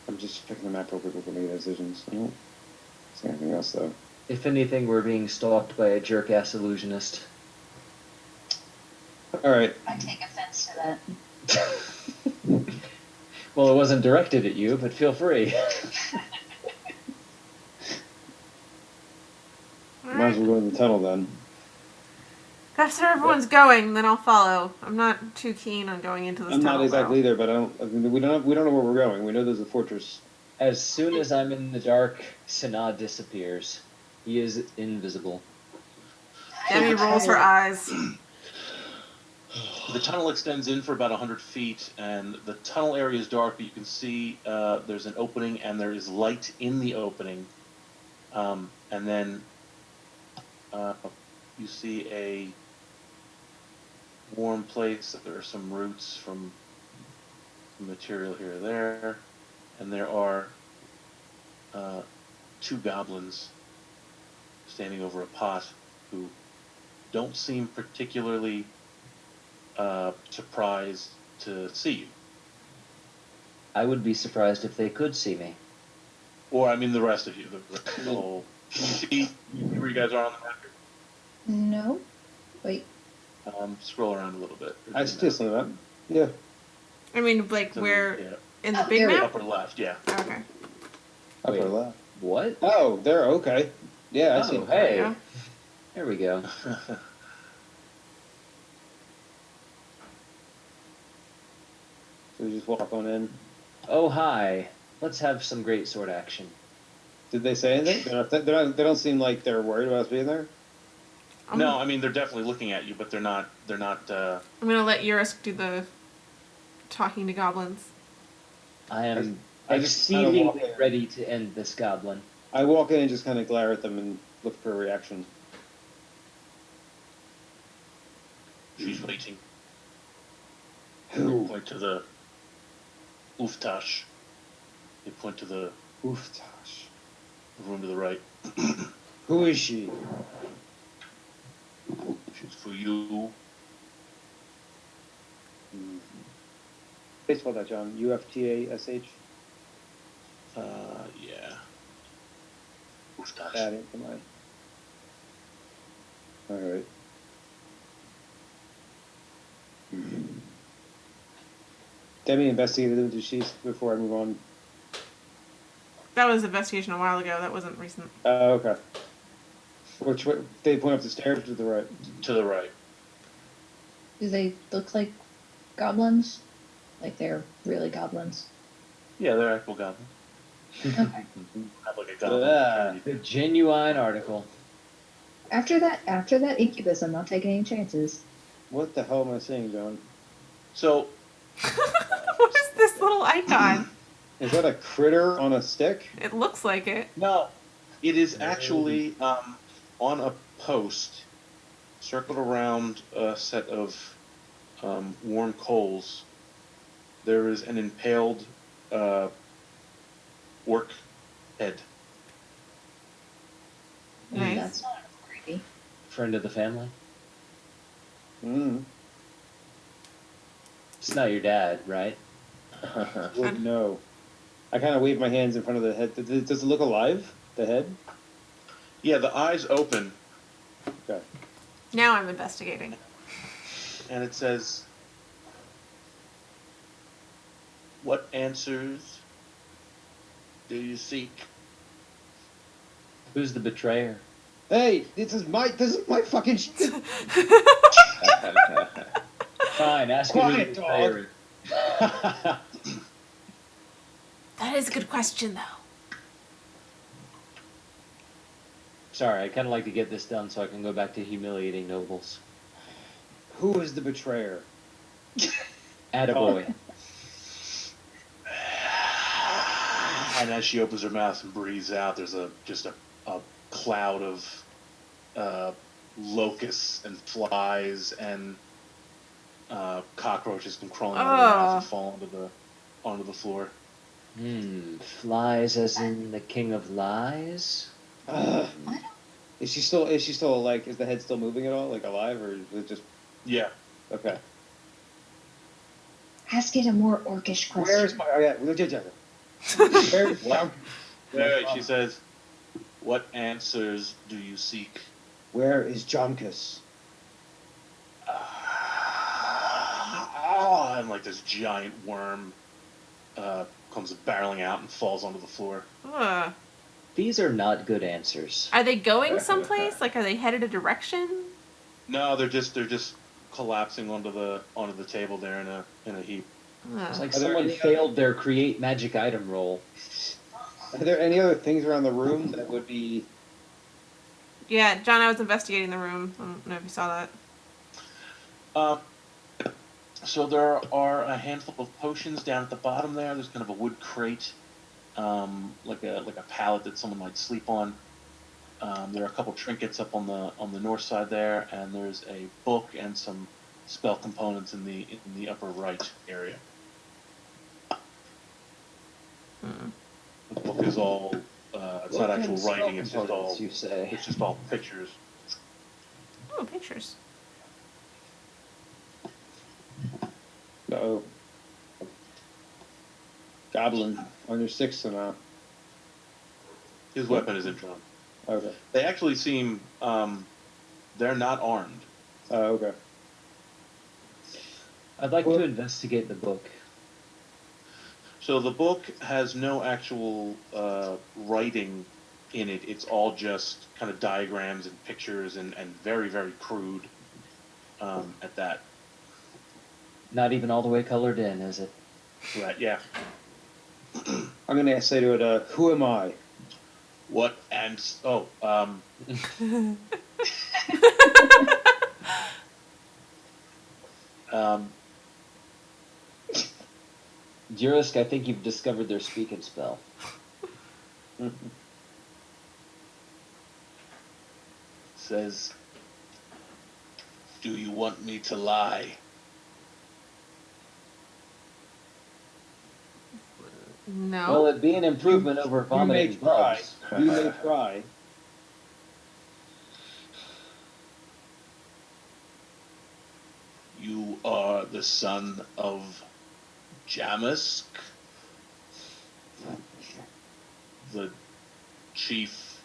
I'm just checking the map real quick before making decisions. I don't see anything else though. If anything, we're being stalked by a jerk-ass illusionist. Alright. I take offense to that. Well, it wasn't directed at you, but feel free. Might as well go in the tunnel then. That's where everyone's going, then I'll follow. I'm not too keen on going into this I'm tunnel. not exactly though. either, but we don't know where we're going. We know there's a fortress. As soon as I'm in the dark, Sanaa disappears. He is invisible. Debbie rolls her eyes. The tunnel extends in for about 100 feet, and the tunnel area is dark, but you can see there's an opening, and there is light in the opening. And then you see a warm place. There are some roots from material here or there, and there are two goblins standing over a pot who don't seem particularly surprised to see you. I would be surprised if they could see me. Or, I mean, the rest of you. The whole... Can you see where you guys are on the map here? No? Wait. Scroll around a little bit. I still see that. Yeah. I mean, like, So, where... yeah. In the big There we map? Upper left, yeah. Okay. Wait. Upper left. What? Oh, there. Okay. Yeah, I see. Oh, There we hey. go. There we go. So we just walk on in. Oh, hi. Let's have some great sword action. Did they say anything? They don't seem like they're worried about us being there. No, I mean they're definitely looking at you, but they're not. I'm gonna let Djurisk do the talking to goblins. I am I just kinda walk exceedingly in. ready to end this goblin. I walk in and just kind of glare at them and look for a reaction. She's waiting. Who? Point to the Uftash. They point to the Ooftosh. room to the right. Who is she? She's for you. Please spell that, John. Uftash. Yeah. Uftash. That ain't for mine. All right. Demi investigated the sheets before I move on. That was investigation a while ago. That wasn't recent. Okay. Which way? They point up the stairs to the right. To the right. Do they look like goblins? Like they're really goblins? Yeah, they're actual goblins. Okay. Have like a goblin. Ah. The genuine article. After that incubus, I'm not taking any chances. What the hell am I saying, John? So What is this little icon? Is that a critter on a stick? It looks like it. no, it is actually on a post, circled around a set of warm coals. There is an impaled orc head. Nice. That's not creepy. Friend of the family. Mm. It's not your dad, right? Wouldn't know. I kind of wave my hands in front of the head. Does it look alive? The head? Yeah, the eyes open, Okay. Now I'm investigating. and it says, "What answers do you seek?" Who's the betrayer? Hey, this is my fucking shit. Fine, ask who Quiet, the dog. betrayer is. That is a good question, though. Sorry, I kind of like to get this done so I can go back to humiliating nobles. Who is the betrayer? Attaboy. And as she opens her mouth and breathes out, there's just a cloud of locusts and flies and cockroaches come crawling out of her mouth and fall onto the floor. Flies as in the king of lies? Is she still like? Is the head still moving at all? Like alive, or is it just Yeah. okay? Ask it a more orcish question. Where's my? Oh yeah, where's Wait, she says, "What answers do you seek?" Where is Jomkus? And like this giant worm comes barreling out and falls onto the floor. Ugh. These are not good answers. Are they going someplace? Like, are they headed a direction? No, they're just collapsing onto the table there in a heap. It's Ugh. like Are there someone any failed their create magic item roll. Are there any other things around the room that would be? Yeah, John, I was investigating the room. I don't know if you saw that. So there are a handful of potions down at the bottom there. There's kind of a wood crate, like a pallet that someone might sleep on. There are a couple trinkets up on the north side there, and there's a book and some spell components in the upper right area. The book is all it's not What actual kind of writing. spell It's just all components, you say? it's just all pictures. Oh, pictures. Uh-oh. Goblin on your sixth now. His weapon isn't drawn. Okay. They actually seem they're not armed. Okay. I'd like Well- to investigate the book. So the book has no actual writing in it. It's all just kind of diagrams and pictures and very, very crude at that. Not even all the way colored in, is it? Right, yeah. I'm going to say to it, who am I? What and um, Djurisk, I think you've discovered their speak and spell. says, "Do you want me to lie?" No. Well, it'd be an improvement over You may vomiting try. bugs. You may try. You are the son of Djurisk, the chief.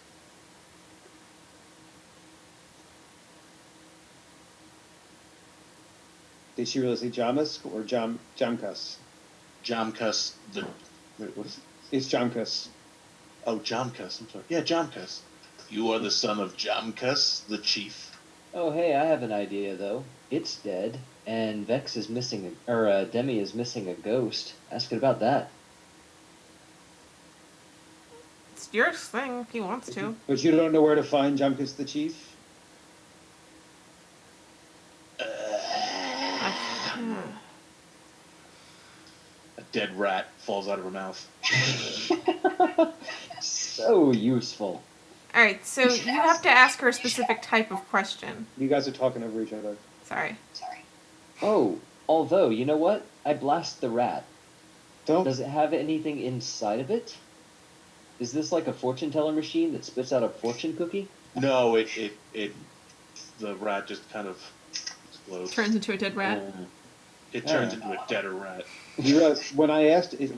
Did she really say Jamisk or Jamkas? Jamkas, the wait, what is it? It's Jamkas. Oh, Jamkas. I'm sorry. Yeah, Jamkas. You are the son of Jamkas, the chief. Oh, hey, I have an idea though. It's dead, and Vex is missing, Demi is missing a ghost. Ask it about that. It's your thing if he wants to. But you don't know where to find Jamkas the chief? A dead rat falls out of her mouth. So useful. All right, so you have to ask her a specific type of question. You guys are talking over each other. Sorry. Oh, although, you know what? I blast the rat. Don't. Does it have anything inside of it? Is this like a fortune teller machine that spits out a fortune cookie? No, the rat just kind of explodes. Turns into a dead rat. It turns into a deader rat. You realize when I asked it,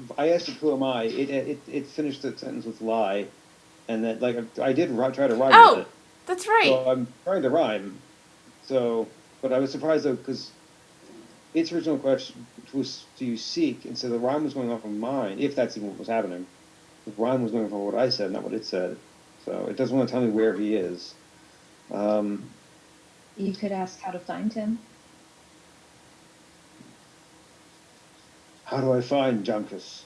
who am I? It finished the sentence with lie, and that like I did try to rhyme with it. That's right. So I'm trying to rhyme. So, but I was surprised though because its original question was, "Do you seek?" And so the rhyme was going off of mine, if that's even what was happening. The rhyme was going off of what I said, not what it said. So it doesn't want to tell me where he is. You could ask how to find him. How do I find Jamkas?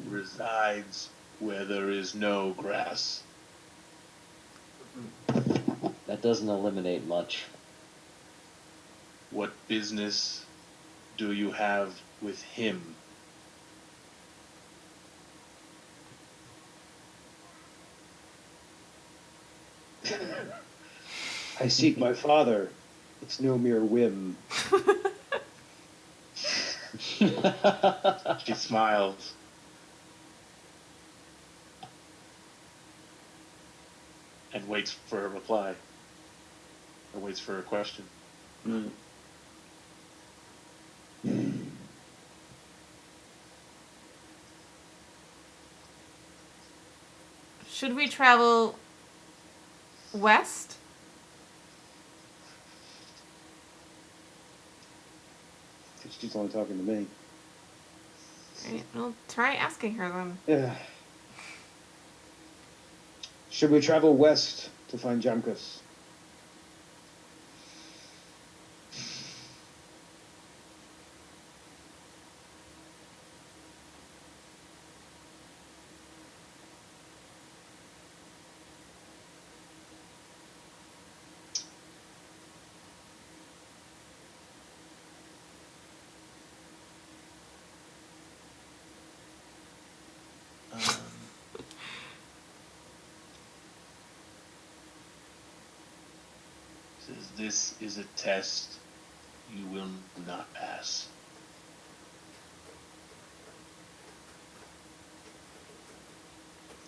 Resides where there is no grass. That doesn't eliminate much. What business do you have with him? I seek my father. It's no mere whim. She smiles. And waits for a reply. Or waits for a question. Should we travel west? She's only talking to me. All right, we'll try asking her then. Yeah. Should we travel west to find Jamkas? Says this is a test you will not pass.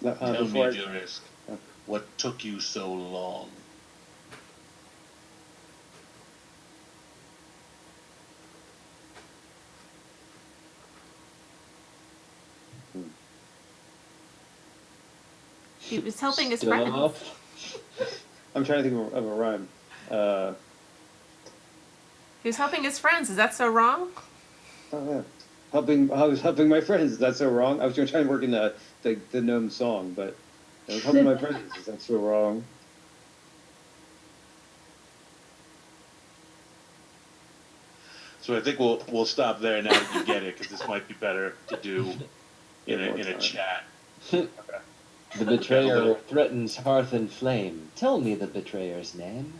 Tell me, Before Djurisk, what took you so long? He was helping his friends. I'm trying to think of a rhyme. He was helping his friends. Is that so wrong? Oh, yeah. I was helping my friends. Is that so wrong? I was going to try and work in the gnome song, but I was helping my friends. Is that so wrong? So I think we'll stop there now that you get it, because this might be better to do in a chat. The betrayer threatens hearth and flame. Tell me the betrayer's name.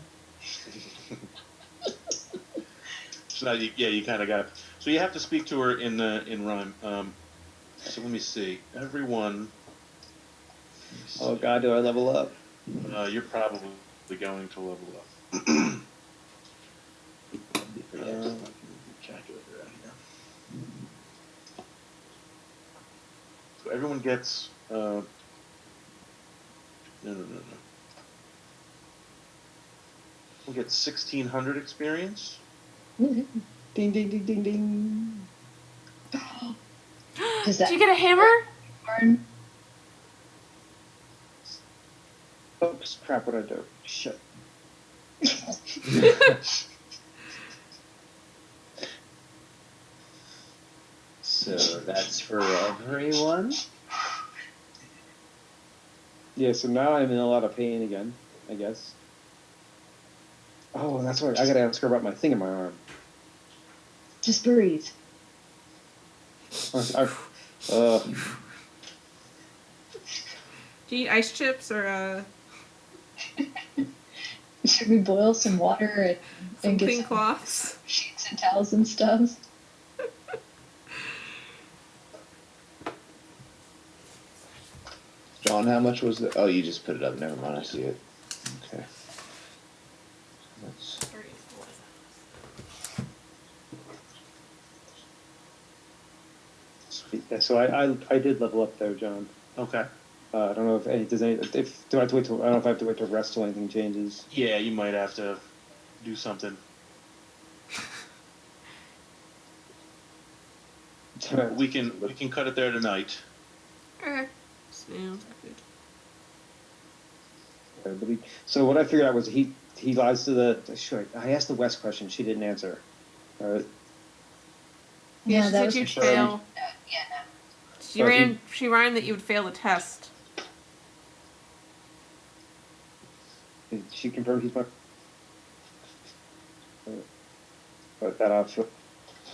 So now you kind of got. So you have to speak to her in rhyme. So let me see. Everyone. Oh God, do I level up? You're probably going to level up. Calculator out here. So everyone gets. No. We'll get 1,600 experience. Ding ding ding ding ding. Is Did you get a hammer? Barn? Oops, crap! What I do? Shit. So that's for everyone? Yeah, so now I'm in a lot of pain again, I guess. Oh, that's right. I gotta ask her about my thing in my arm. Just breathe. Uh, Do you eat ice chips or Should we boil some water some and get clean some cloths? sheets and towels and stuff? John, how much was it? Oh, you just put it up. Never mind. I see it. Okay. That's sweet. Yeah, so I did level up there, John. Okay. I don't know if any do I have to wait till I don't know if I have to wait to rest till anything changes. Yeah, you might have to do something. We can cut it there tonight. Okay. Sounds good. So what I figured out was he lies to the. Sure, I asked the West question. She didn't answer. All right. Yeah, she that said was you'd for fail. Yeah, no. She rhymed that you would fail the test. She confirmed he's my. But that option.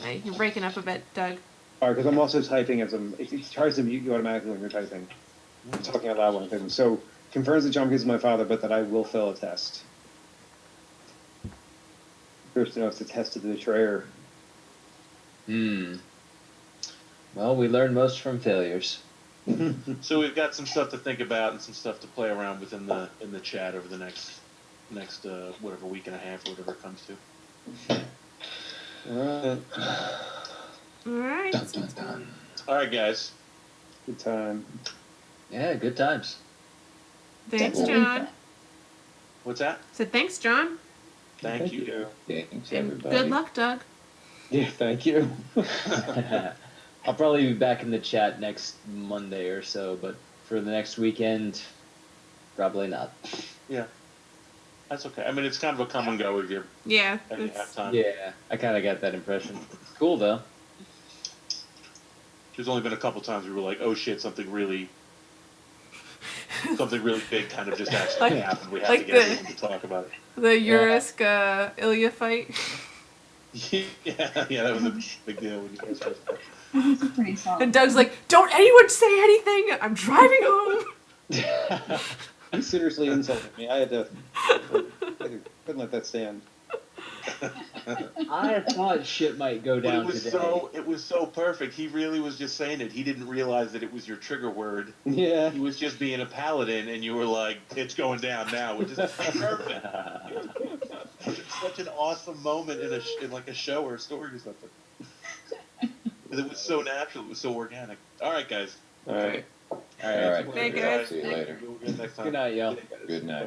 Hey, you're breaking up a bit, Doug. All right, because I'm also typing as I'm. It tries to mute you automatically when you're typing. I'm talking out loud when I'm typing. So confirms that John Gibbs is my father, but that I will fail a test. First, it's the test of the betrayer. Well, we learn most from failures. So we've got some stuff to think about and some stuff to play around with in the chat over the next whatever week and a half, or whatever it comes to. All right. All right. dun, dun, dun. All right, guys. Good time. Yeah, good times. Thanks, Definitely John. fun. What's that? Said thanks, John. Thank you. Thanks, And everybody. good luck, Doug. Yeah, thank you. I'll probably be back in the chat next Monday or so, but for the next weekend, probably not. Yeah, that's okay. I mean, it's kind of a come and go if you Yeah. have That's, time. Yeah, I kind of got that impression. Cool, though. There's only been a couple times we were like, "Oh shit, something really big kind of just actually happened. We have to get everyone to talk about it." the Djurisk Ilya fight. yeah, that was a big deal when you guys first. It was a pretty solid. And Doug's like, "Don't anyone say anything. I'm driving home." He seriously insulted me. I couldn't let that stand. I thought shit might go down today. It was so perfect. He really was just saying it. He didn't realize that it was your trigger word. Yeah. He was just being a paladin, and you were like, "It's going down now," which is perfect. Such an awesome moment in like a show or a story or something. It was so natural. It was so organic. All right, guys. All right. All right. All right. Hey, guys. See you later. We'll get next time. Good night, y'all. Good night.